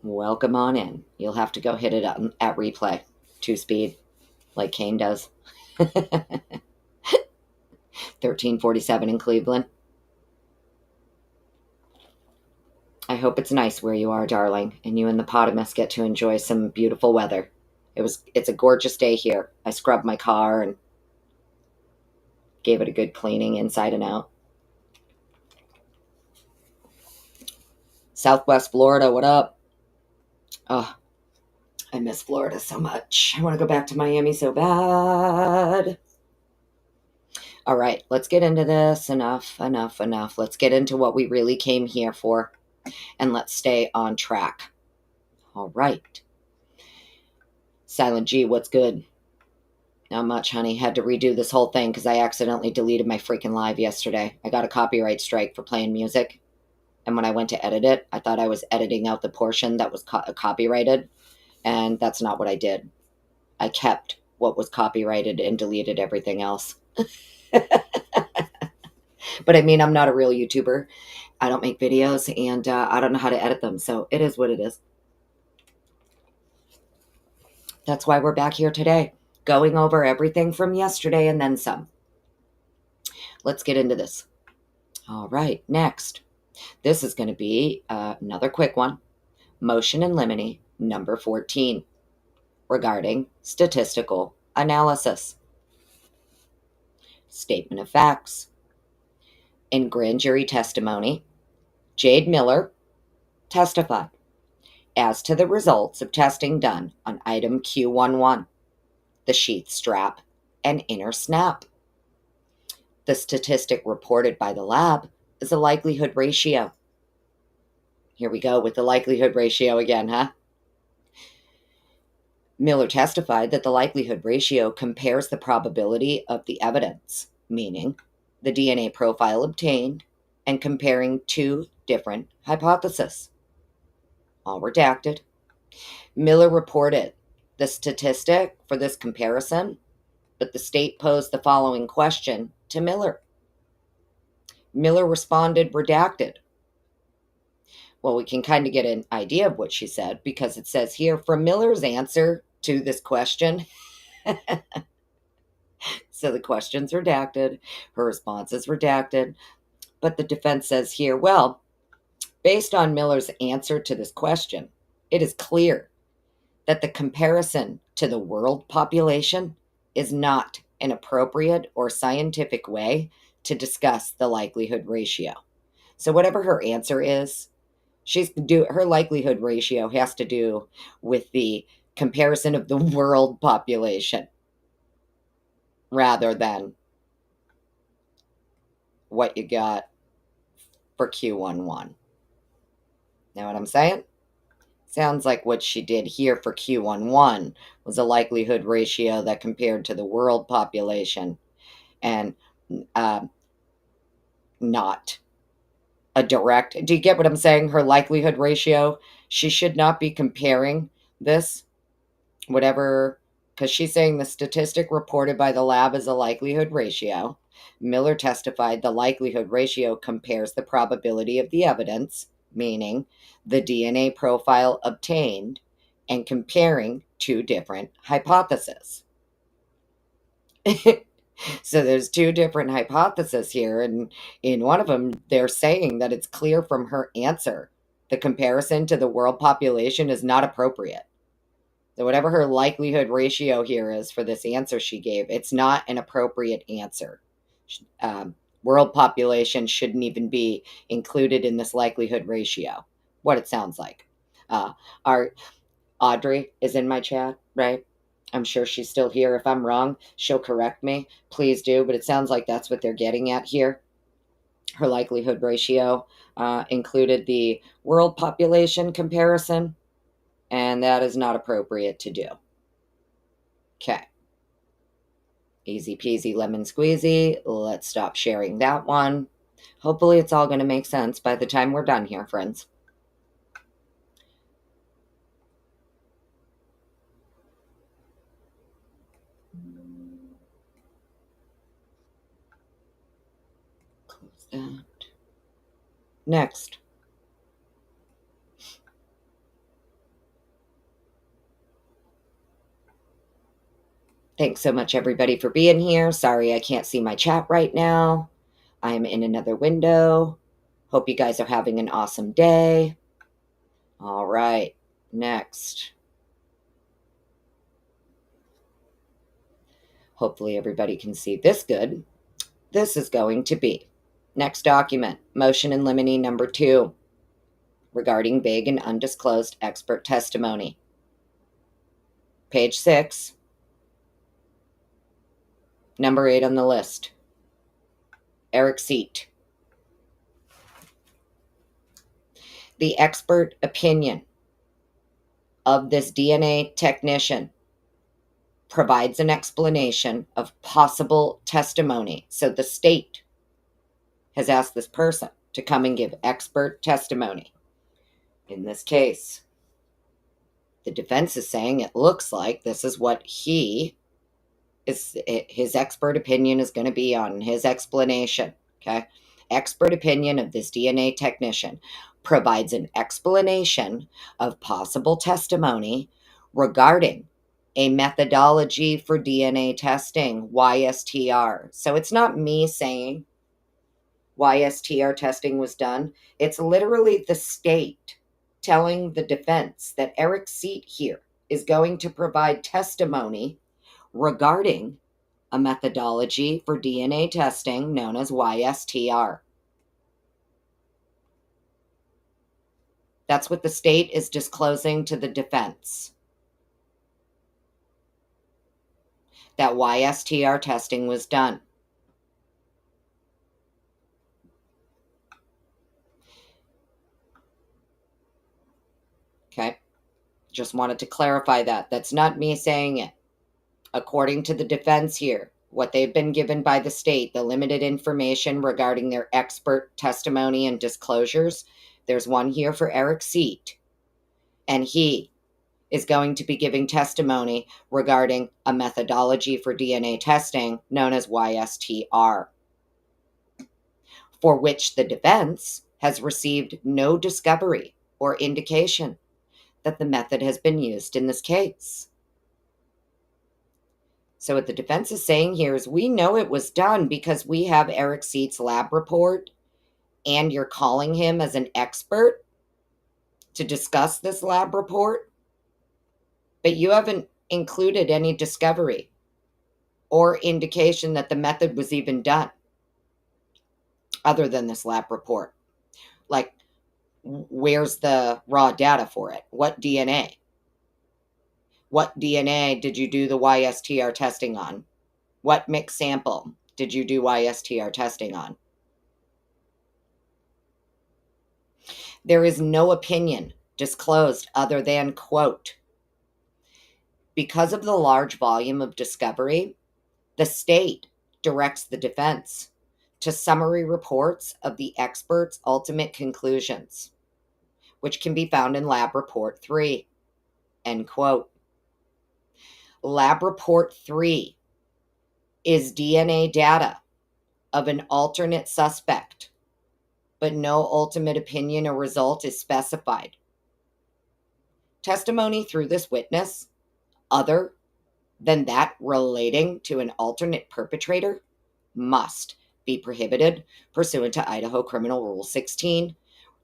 Welcome on in. You'll have to go hit it at replay. 2-speed, like Kane does. 1347 in Cleveland. I hope it's nice where you are, darling, and you and the Potamus get to enjoy some beautiful weather. It's a gorgeous day here. I scrubbed my car and gave it a good cleaning inside and out. Southwest Florida, what up? Oh, I miss Florida so much. I want to go back to Miami so bad. All right, let's get into this. Enough. Let's get into what we really came here for, and let's stay on track. All right. Silent G, what's good? Not much, honey. Had to redo this whole thing because I accidentally deleted my freaking live yesterday. I got a copyright strike for playing music. And when I went to edit it, I thought I was editing out the portion that was copyrighted. And that's not what I did. I kept what was copyrighted and deleted everything else. But I mean, I'm not a real YouTuber. I don't make videos, and I don't know how to edit them, so it is what it is. That's why we're back here today, going over everything from yesterday and then some. Let's get into this. All right, next. This is going to be another quick one. Motion in limine number 14 regarding statistical analysis. Statement of facts. In grand jury testimony, Jade Miller testified as to the results of testing done on item Q11, the sheath strap and inner snap. The statistic reported by the lab is a likelihood ratio. Here we go with the likelihood ratio again, huh? Miller testified that the likelihood ratio compares the probability of the evidence, meaning the DNA profile obtained, and comparing two different hypotheses. All redacted. Miller reported the statistic for this comparison, but the state posed the following question to Miller. Miller responded redacted. Well, we can kind of get an idea of what she said because it says here, from Miller's answer to this question, so the question's redacted, her response is redacted, but the defense says here, well, based on Miller's answer to this question, it is clear that the comparison to the world population is not an appropriate or scientific way to discuss the likelihood ratio. So whatever her answer is, her likelihood ratio has to do with the comparison of the world population rather than what you got for Q11. Know what I'm saying? Sounds like what she did here for Q11 was a likelihood ratio that compared to the world population and not a direct. Do you get what I'm saying? Her likelihood ratio, she should not be comparing this, whatever, because she's saying the statistic reported by the lab is a likelihood ratio. Miller testified the likelihood ratio compares the probability of the evidence, meaning the DNA profile obtained, and comparing two different hypotheses. So there's two different hypotheses here, and in one of them, they're saying that it's clear from her answer the comparison to the world population is not appropriate. So whatever her likelihood ratio here is for this answer she gave, it's not an appropriate answer. World population shouldn't even be included in this likelihood ratio. What it sounds like. Our Audrey is in my chat, right? I'm sure she's still here. If I'm wrong, she'll correct me. Please do. But it sounds like that's what they're getting at here. Her likelihood ratio included the world population comparison, and that is not appropriate to do. Okay. Easy peasy lemon squeezy. Let's stop sharing that one. Hopefully it's all going to make sense by the time we're done here, friends. Close that. Next. Thanks so much, everybody, for being here. Sorry I can't see my chat right now. I'm in another window. Hope you guys are having an awesome day. All right, next. Hopefully everybody can see this good. This is going to be next document, motion in limine number 2, regarding vague and undisclosed expert testimony. Page 6, number 8 on the list. Eric Seat. The expert opinion of this DNA technician provides an explanation of possible testimony. So the state has asked this person to come and give expert testimony. In this case, the defense is saying it looks like this is what he his expert opinion is going to be on his explanation. Okay. Expert opinion of this DNA technician provides an explanation of possible testimony regarding a methodology for DNA testing, Y-STR. So it's not me saying Y-STR testing was done. It's literally the state telling the defense that Eric Seat here is going to provide testimony regarding a methodology for DNA testing known as Y-STR. That's what the state is disclosing to the defense. That Y-STR testing was done. Okay? Just wanted to clarify that. That's not me saying it. According to the defense here, what they've been given by the state, the limited information regarding their expert testimony and disclosures, there's one here for Eric Seat, and he is going to be giving testimony regarding a methodology for DNA testing known as Y-STR, for which the defense has received no discovery or indication that the method has been used in this case. So what the defense is saying here is we know it was done because we have Eric Seat's lab report, and you're calling him as an expert to discuss this lab report, but you haven't included any discovery or indication that the method was even done other than this lab report. Like, where's the raw data for it? What DNA? What DNA did you do the Y-STR testing on? What mixed sample did you do Y-STR testing on? There is no opinion disclosed other than, quote, because of the large volume of discovery, the state directs the defense to summary reports of the expert's ultimate conclusions, which can be found in Lab Report 3, end quote. Lab Report 3 is DNA data of an alternate suspect, but no ultimate opinion or result is specified. Testimony through this witness, other than that relating to an alternate perpetrator, must be prohibited pursuant to Idaho Criminal Rule 16,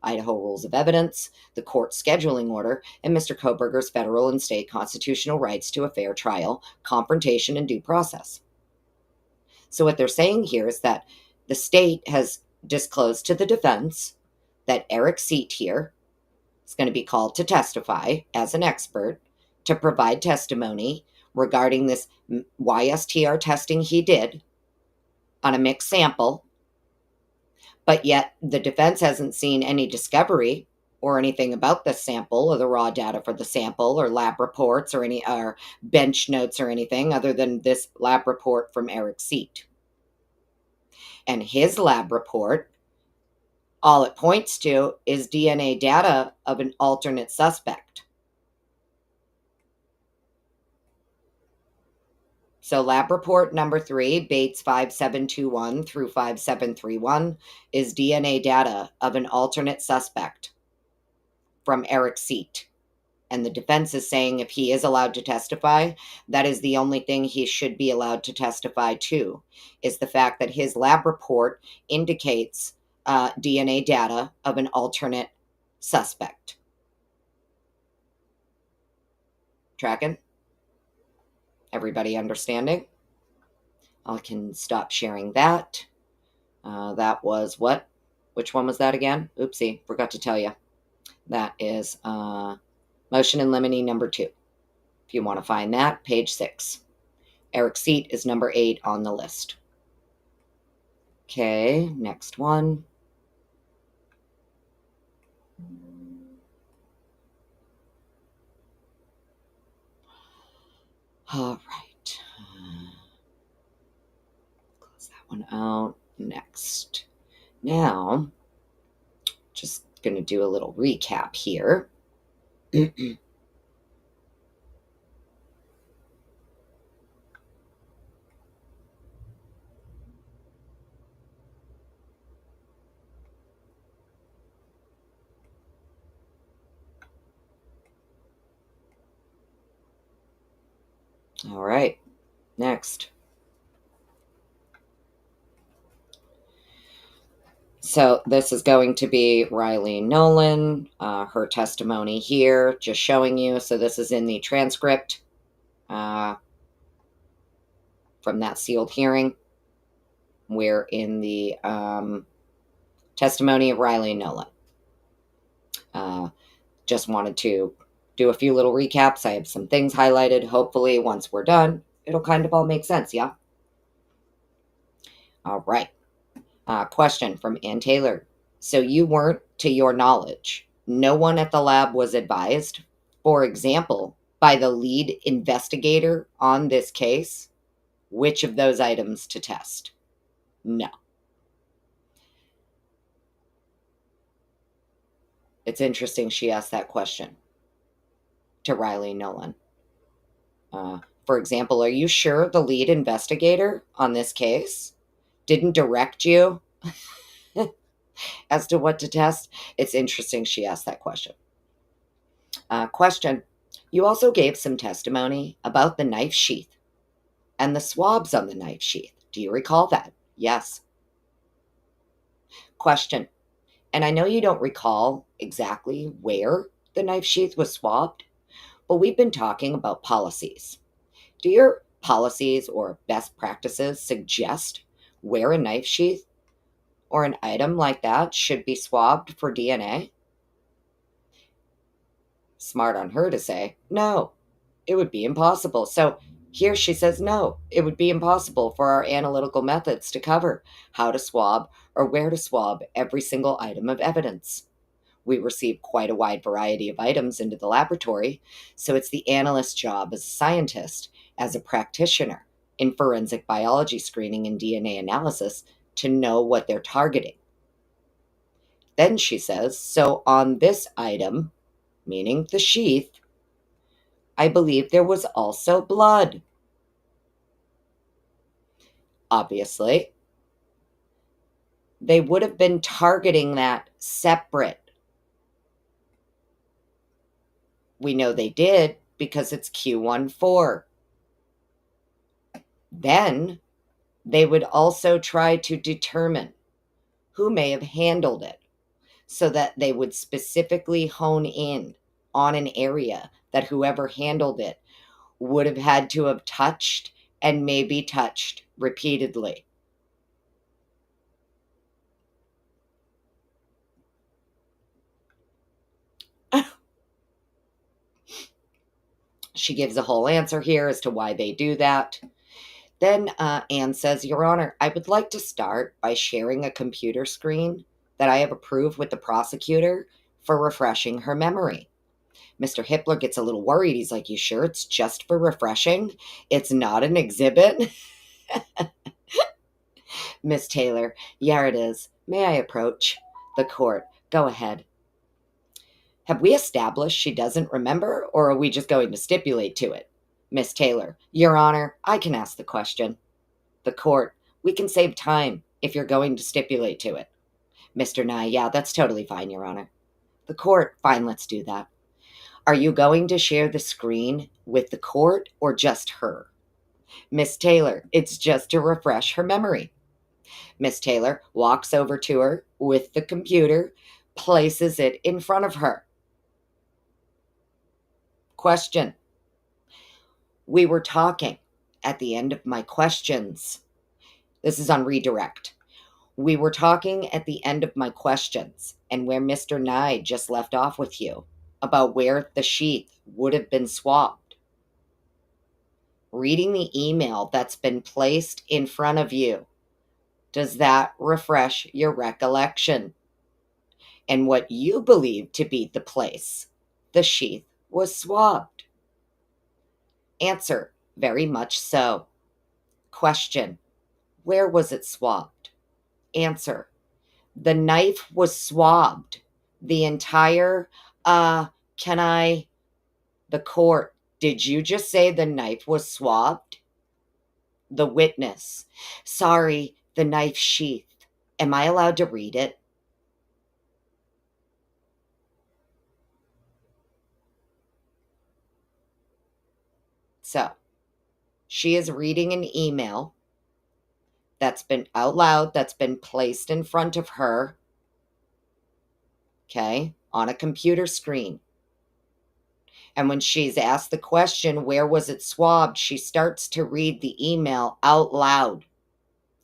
Idaho Rules of Evidence, the court scheduling order, and Mr. Kohberger's federal and state constitutional rights to a fair trial, confrontation, and due process. So what they're saying here is that the state has disclosed to the defense that Eric Seat here is going to be called to testify as an expert to provide testimony regarding this Y-STR testing he did on a mixed sample, but yet the defense hasn't seen any discovery or anything about the sample or the raw data for the sample or lab reports or any or bench notes or anything other than this lab report from Eric Seat. And his lab report, all it points to is DNA data of an alternate suspect. So lab report number 3, Bates 5721 through 5731, is DNA data of an alternate suspect from Eric Seat. And the defense is saying if he is allowed to testify, that is the only thing he should be allowed to testify to, is the fact that his lab report indicates DNA data of an alternate suspect. Tracking? Everybody understanding? I can stop sharing that. That was what? Which one was that again? Oopsie, forgot to tell you. That is motion in limine number 2. If you want to find that, page 6. Eric Seat is number 8 on the list. Okay, next one. All right. Close that one out. Next. Now, just going to do a little recap here. All right, next. So this is going to be Riley Nolan, her testimony here, just showing you. So this is in the transcript from that sealed hearing. We're in the testimony of Riley Nolan. Just wanted to do a few little recaps. I have some things highlighted. Hopefully, once we're done, it'll kind of all make sense, yeah? All right. Question from Ann Taylor. So you weren't, to your knowledge, no one at the lab was advised, for example, by the lead investigator on this case, which of those items to test? No. It's interesting she asked that question to Riley Nolan. For example, are you sure the lead investigator on this case didn't direct you as to what to test? It's interesting she asked that question. Question. You also gave some testimony about the knife sheath and the swabs on the knife sheath. Do you recall that? Yes. Question. And I know you don't recall exactly where the knife sheath was swabbed, but we've been talking about policies. Do your policies or best practices suggest where a knife sheath or an item like that should be swabbed for DNA? Smart on her to say, no, it would be impossible. So here she says, no, it would be impossible for our analytical methods to cover how to swab or where to swab every single item of evidence. We receive quite a wide variety of items into the laboratory, so it's the analyst's job as a scientist, as a practitioner in forensic biology screening and DNA analysis to know what they're targeting. Then she says, so on this item, meaning the sheath, I believe there was also blood. Obviously, they would have been targeting that separate. We know they did because it's Q14. Then they would also try to determine who may have handled it so that they would specifically hone in on an area that whoever handled it would have had to have touched and maybe touched repeatedly. She gives a whole answer here as to why they do that. Then Anne says, Your Honor, I would like to start by sharing a computer screen that I have approved with the prosecutor for refreshing her memory. Mr. Hippler gets a little worried. He's like, You sure it's just for refreshing? It's not an exhibit? Miss Taylor, yeah, it is. May I approach? The court, go ahead. Have we established she doesn't remember, or are we just going to stipulate to it? Miss Taylor, Your Honor, I can ask the question. The court, we can save time if you're going to stipulate to it. Mr. Nye, yeah, that's totally fine, Your Honor. The court, fine, let's do that. Are you going to share the screen with the court or just her? Miss Taylor, it's just to refresh her memory. Miss Taylor walks over to her with the computer, places it in front of her. Question. We were talking at the end of my questions. This is on redirect. We were talking at the end of my questions and where Mr. Nye just left off with you about where the sheath would have been swabbed. Reading the email that's been placed in front of you, does that refresh your recollection? And what you believe to be the place the sheath was swabbed? Answer, very much so. Question, where was it swabbed? Answer, the knife was swabbed. The entire, can I, the court, did you just say the knife was swabbed? The witness, sorry, the knife sheath. Am I allowed to read it? So, She is reading an email that's been out loud, that's been placed in front of her, okay, on a computer screen. And when she's asked the question, where was it swabbed? She starts to read the email out loud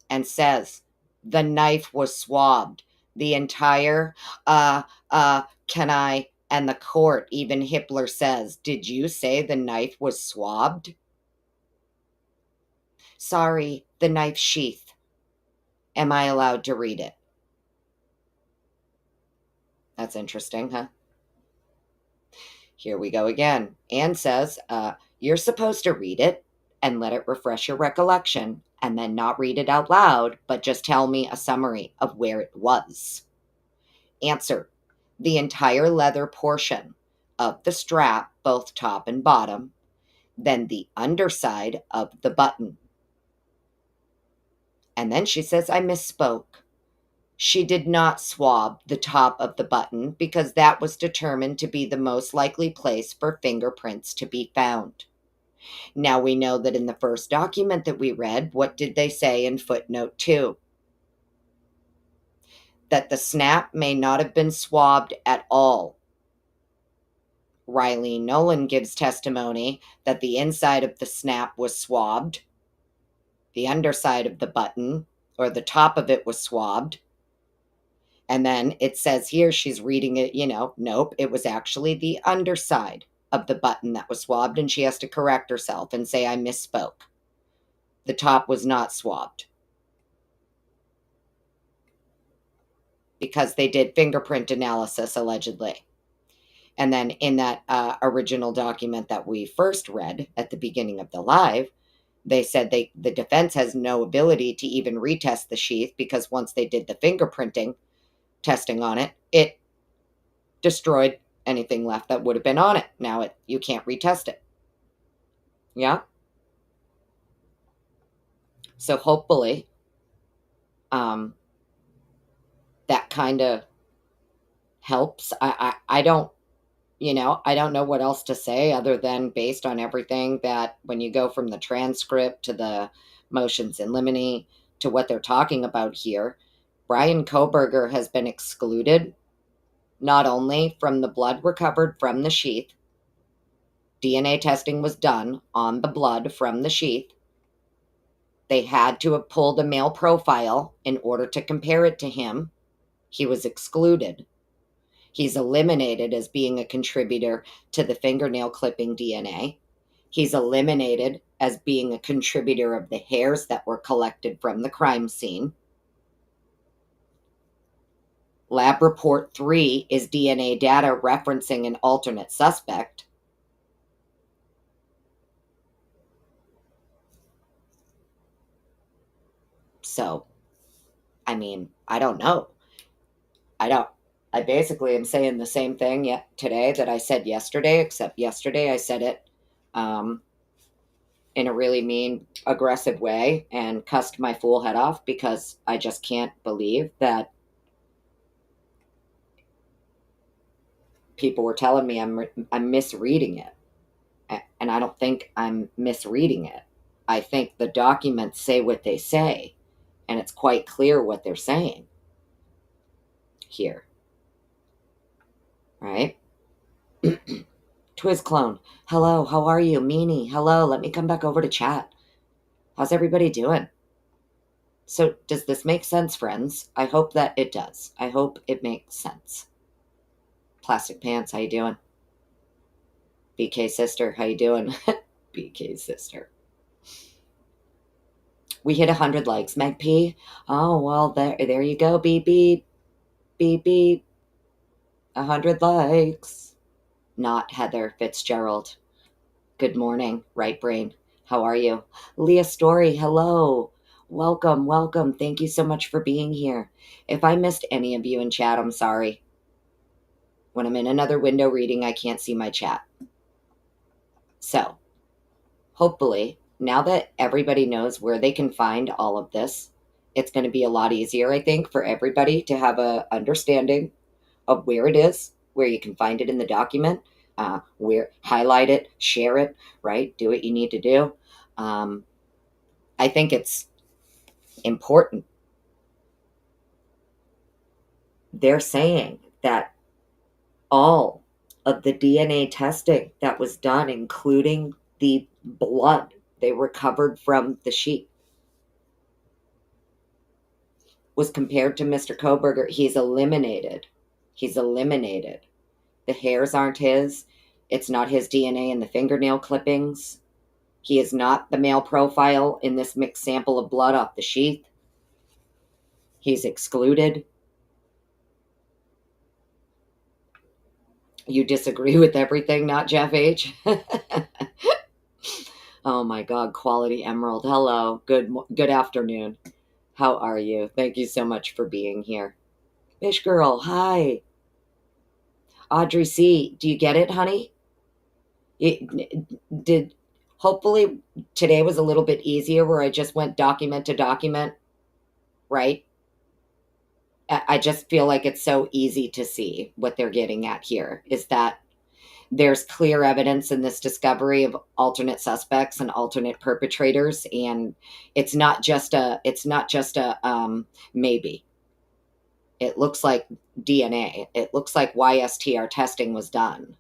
and says, the knife was swabbed. The entire, can I, and the court, even Hippler says, did you say the knife was swabbed? Sorry, the knife sheath. Am I allowed to read it? That's interesting, huh? Here we go again. Anne says, you're supposed to read it and let it refresh your recollection and then not read it out loud, but just tell me a summary of where it was. Answer, the entire leather portion of the strap, both top and bottom, then the underside of the button. And then she says, I misspoke. She did not swab the top of the button because that was determined to be the most likely place for fingerprints to be found. Now we know that in the first document that we read, what did they say in footnote 2? That the snap may not have been swabbed at all. Riley Nolan gives testimony that the inside of the snap was swabbed, the underside of the button, or the top of it was swabbed. And then it says here, she's reading it, nope, it was actually the underside of the button that was swabbed, and she has to correct herself and say, I misspoke. The top was not swabbed. Because they did fingerprint analysis, allegedly. And then in that original document that we first read at the beginning of the live, they said the defense has no ability to even retest the sheath because once they did the fingerprinting testing on it, it destroyed anything left that would have been on it. Now you can't retest it. Yeah? So hopefully that kind of helps. I don't know what else to say other than based on everything that when you go from the transcript to the motions in limine to what they're talking about here, Brian Kohberger has been excluded not only from the blood recovered from the sheath, DNA testing was done on the blood from the sheath. They had to have pulled a male profile in order to compare it to him. He was excluded. He's eliminated as being a contributor to the fingernail clipping DNA. He's eliminated as being a contributor of the hairs that were collected from the crime scene. Lab Report 3 is DNA data referencing an alternate suspect. So, I mean, I don't know. I basically am saying the same thing today that I said yesterday, except yesterday I said it in a really mean, aggressive way and cussed my fool head off because I just can't believe that people were telling me I'm misreading it. And I don't think I'm misreading it. I think the documents say what they say, and it's quite clear what they're saying here. Right? Twiz Clone, hello, how are you? Meanie, hello, let me come back over to chat. How's everybody doing? So, does this make sense, friends? I hope that it does. I hope it makes sense. Plastic Pants, how you doing? BK Sister, how you doing? BK Sister. We hit 100 likes, Meg P. Oh, well, there you go, beep, beep. Beep, beep. 100 likes. Not Heather Fitzgerald. Good morning, right brain. How are you? Leah Story, hello. Welcome, welcome. Thank you so much for being here. If I missed any of you in chat, I'm sorry. When I'm in another window reading, I can't see my chat. So, hopefully, now that everybody knows where they can find all of this, it's going to be a lot easier, I think, for everybody to have a understanding of where it is, where you can find it in the document, where highlight it, share it, right? Do what you need to do. I think it's important. They're saying that all of the DNA testing that was done, including the blood they recovered from the sheep, was compared to Mr. Kohberger. He's eliminated. He's eliminated. The hairs aren't his. It's not his DNA in the fingernail clippings. He is not the male profile in this mixed sample of blood off the sheath. He's excluded. You disagree with everything, not Jeff H? Oh my God, Quality Emerald. Hello. Good afternoon. How are you? Thank you so much for being here. Fish Girl, hi. Audrey C, do you get it, honey? Did hopefully today was a little bit easier where I just went document to document, right? I just feel like it's so easy to see what they're getting at here is that there's clear evidence in this discovery of alternate suspects and alternate perpetrators, and it's not just a maybe. It looks like DNA. It looks like Y-STR testing was done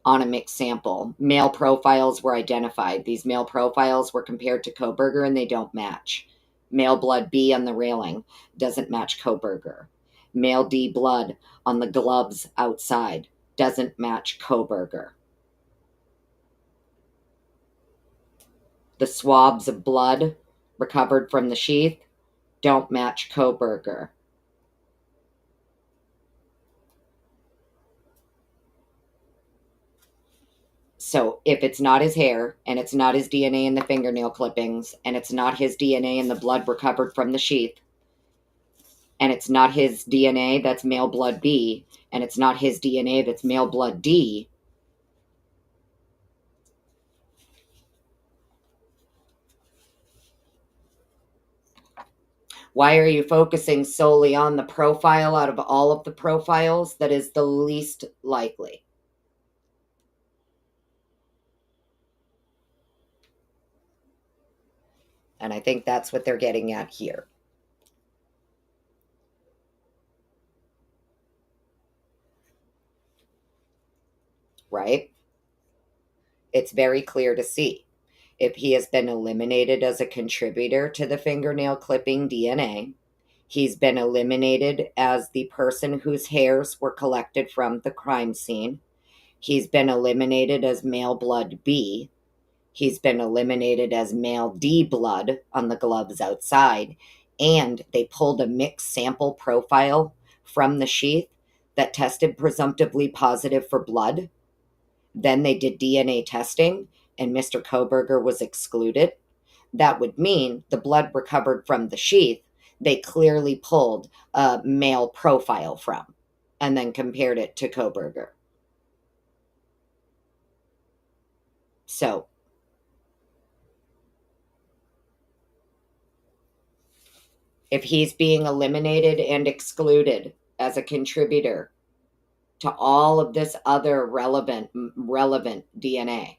on a mixed sample. Male profiles were identified. These male profiles were compared to Kohberger and they don't match. Male blood B on the railing doesn't match Kohberger. Male D blood on the gloves outside doesn't match Kohberger. The swabs of blood recovered from the sheath don't match Kohberger. So if it's not his hair and it's not his DNA in the fingernail clippings and it's not his DNA in the blood recovered from the sheath and it's not his DNA that's male blood B and it's not his DNA that's male blood D, why are you focusing solely on the profile out of all of the profiles that is the least likely? And I think that's what they're getting at here. Right? It's very clear to see. If he has been eliminated as a contributor to the fingernail clipping DNA, he's been eliminated as the person whose hairs were collected from the crime scene. He's been eliminated as male blood B. He's been eliminated as male D blood on the gloves outside. And they pulled a mixed sample profile from the sheath that tested presumptively positive for blood. Then they did DNA testing, and Mr. Kohberger was excluded. That would mean the blood recovered from the sheath, they clearly pulled a male profile from and then compared it to Kohberger. So if he's being eliminated and excluded as a contributor to all of this other relevant DNA,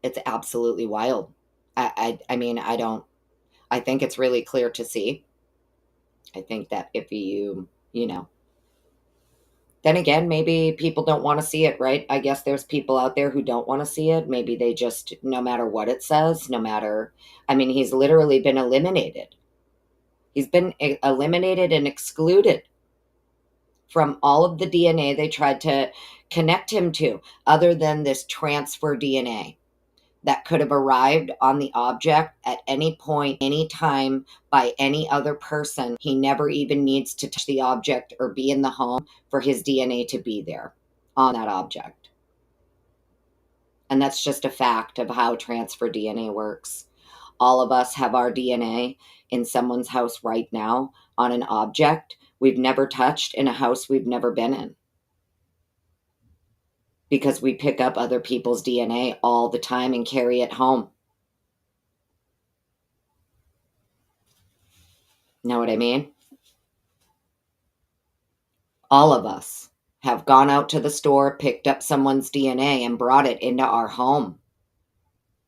it's absolutely wild. I mean, I think it's really clear to see. I think that if then again, maybe people don't want to see it, right? I guess there's people out there who don't want to see it. Maybe they just, no matter what it says, I mean, he's literally been eliminated. He's been eliminated and excluded from all of the DNA they tried to connect him to, other than this transfer DNA that could have arrived on the object at any point, any time, by any other person. He never even needs to touch the object or be in the home for his DNA to be there on that object. And that's just a fact of how transfer DNA works. All of us have our DNA in someone's house right now on an object we've never touched in a house we've never been in. Because we pick up other people's DNA all the time and carry it home. Know what I mean? All of us. have gone out to the store, picked up someone's DNA, and brought it into our home,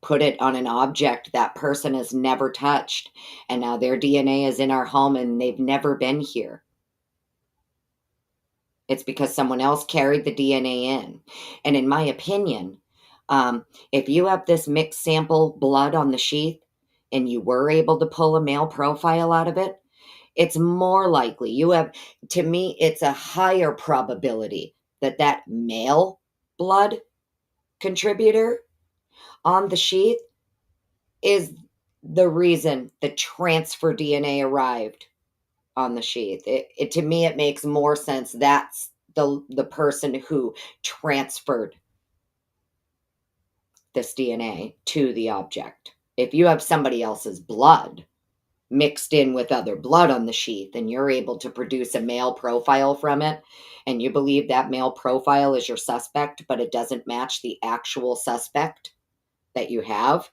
put it on an object that person has never touched, and now their DNA is in our home and they've never been here. It's because someone else carried the DNA in. And in my opinion, if you have this mixed sample blood on the sheath and you were able to pull a male profile out of it, it's more likely to me, it's a higher probability that that male blood contributor on the sheath is the reason the transfer DNA arrived on the sheath. It to me, it makes more sense. That's the person who transferred this DNA to the object. If you have somebody else's blood mixed in with other blood on the sheath and you're able to produce a male profile from it, and you believe that male profile is your suspect, but it doesn't match the actual suspect that you have,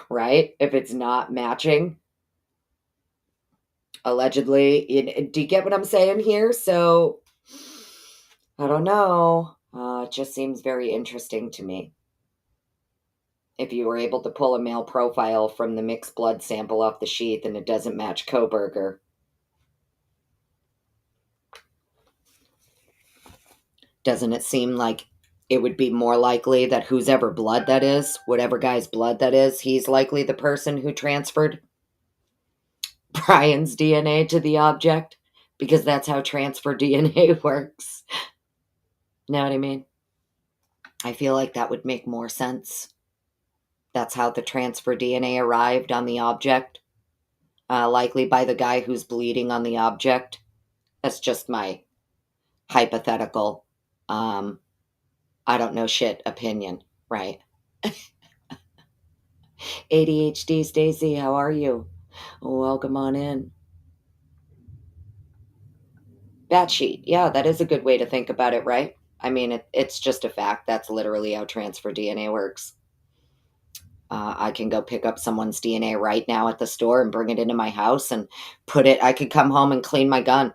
right? If it's not matching, allegedly, do you get what I'm saying here? So I don't know. It just seems very interesting to me. If you were able to pull a male profile from the mixed blood sample off the sheath and it doesn't match Kohberger, doesn't it seem like it would be more likely that whose ever blood that is, whatever guy's blood that is, he's likely the person who transferred Brian's DNA to the object? Because that's how transfer DNA works. Know what I mean? I feel like that would make more sense. That's how the transfer DNA arrived on the object, likely by the guy who's bleeding on the object. That's just my hypothetical, I don't know shit opinion, right? ADHD Stacy, how are you? Welcome on in. Bat sheet. Yeah, that is a good way to think about it, right? I mean, it's just a fact. That's literally how transfer DNA works. I can go pick up someone's DNA right now at the store and bring it into my house and I could come home and clean my gun,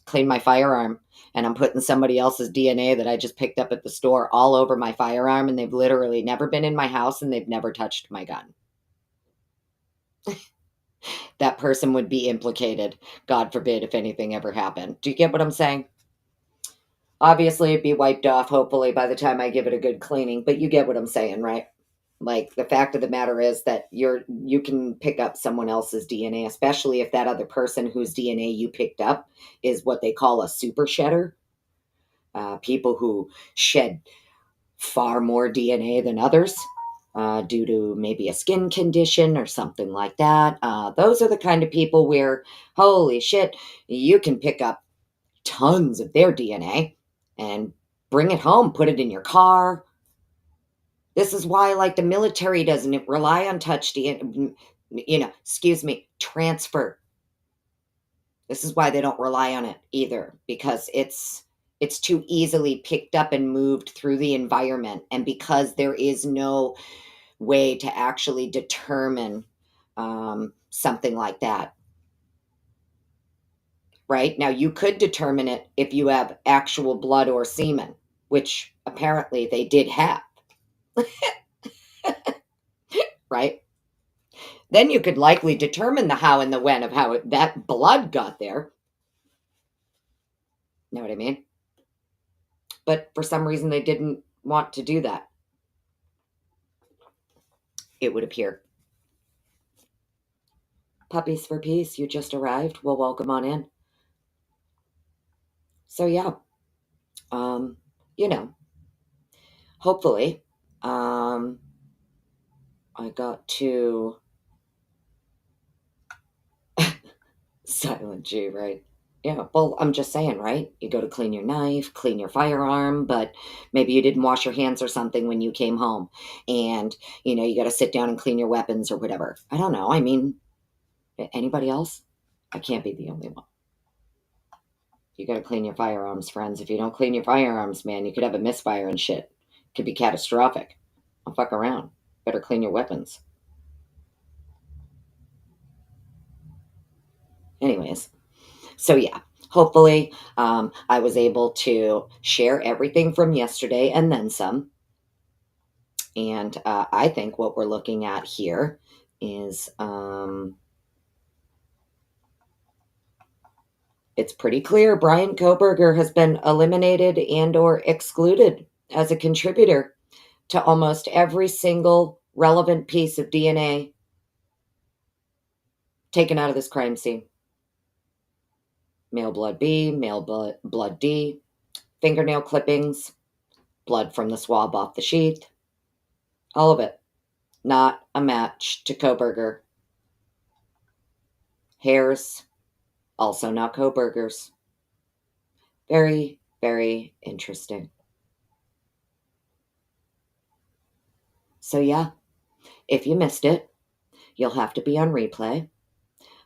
clean my firearm, and I'm putting somebody else's DNA that I just picked up at the store all over my firearm, and they've literally never been in my house and they've never touched my gun. That person would be implicated, God forbid, if anything ever happened. Do you get what I'm saying? Obviously, it'd be wiped off, hopefully, by the time I give it a good cleaning, but you get what I'm saying, right? Like, the fact of the matter is that you can pick up someone else's DNA, especially if that other person whose DNA you picked up is what they call a super shedder. People who shed far more DNA than others, due to maybe a skin condition or something like that. Those are the kind of people where, holy shit, you can pick up tons of their DNA and bring it home, put it in your car. This is why, like, the military doesn't rely on touch DNA, transfer. This is why they don't rely on it either, because it's too easily picked up and moved through the environment, and because there is no way to actually determine something like that. Right? Now, you could determine it if you have actual blood or semen, which apparently they did have. Right? Then you could likely determine the how and the when of how that blood got there. Know what I mean? But for some reason, they didn't want to do that, it would appear. Puppies for Peace, you just arrived. Well, welcome on in. So, yeah, um, you know, hopefully, I got to Silent G, right? Yeah, well, I'm just saying, right? You go to clean your knife, clean your firearm, but maybe you didn't wash your hands or something when you came home. And, you got to sit down and clean your weapons or whatever. I don't know. I mean, anybody else? I can't be the only one. You got to clean your firearms, friends. If you don't clean your firearms, man, you could have a misfire and shit. It could be catastrophic. Don't fuck around. Better clean your weapons. Anyways, so yeah, hopefully I was able to share everything from yesterday and then some. And I think what we're looking at here is it's pretty clear Brian Kohberger has been eliminated and or excluded as a contributor to almost every single relevant piece of DNA taken out of this crime scene. Male blood B, male blood D, fingernail clippings, blood from the swab off the sheath, all of it. Not a match to Kohberger. Hairs, also not Kohberger's. Very, very interesting. So yeah, if you missed it, you'll have to be on replay.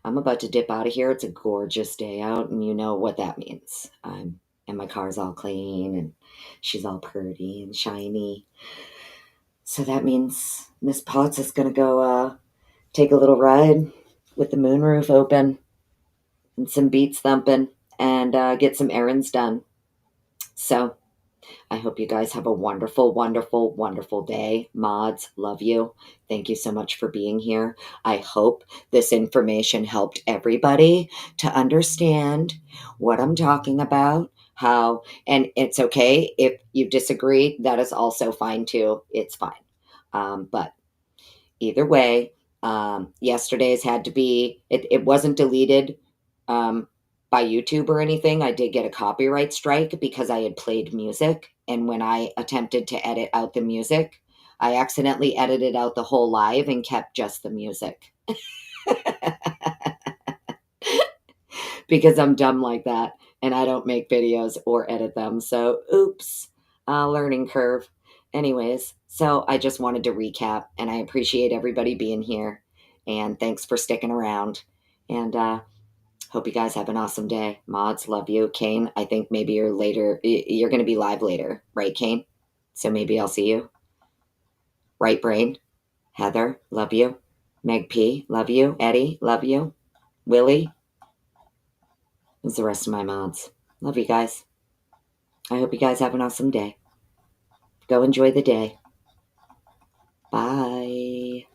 I'm about to dip out of here. It's a gorgeous day out, and you know what that means. And my car's all clean, and she's all pretty and shiny. So that means Miss Potts is going to go take a little ride with the moonroof open and some beats thumping and get some errands done. So I hope you guys have a wonderful, wonderful, wonderful day. Mods, love you. Thank you so much for being here. I hope this information helped everybody to understand what I'm talking about, how, and it's okay if you disagree. That is also fine too. It's fine. But either way, yesterday's had to be, it wasn't deleted by YouTube or anything. I did get a copyright strike because I had played music. And when I attempted to edit out the music, I accidentally edited out the whole live and kept just the music. Because I'm dumb like that and I don't make videos or edit them. So, oops, learning curve. Anyways, so I just wanted to recap, and I appreciate everybody being here. And thanks for sticking around. And hope you guys have an awesome day. Mods, love you. Kane, I think maybe you're later. You're going to be live later, right, Kane? So maybe I'll see you. Right Brain, Heather, love you. Meg P, love you. Eddie, love you. Willie, is the rest of my mods. Love you guys. I hope you guys have an awesome day. Go enjoy the day. Bye.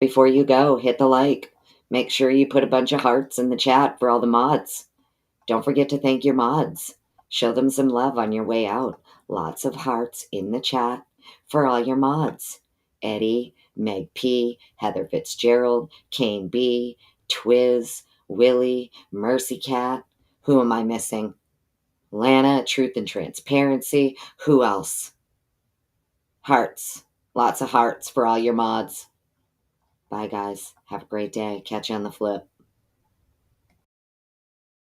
Before you go, hit the like. Make sure you put a bunch of hearts in the chat for all the mods. Don't forget to thank your mods. Show them some love on your way out. Lots of hearts in the chat for all your mods. Eddie, Meg P, Heather Fitzgerald, Kane B, Twiz, Willie, Mercy Cat. Who am I missing? Lana, Truth and Transparency. Who else? Hearts. Lots of hearts for all your mods. Bye, guys. Have a great day. Catch you on the flip.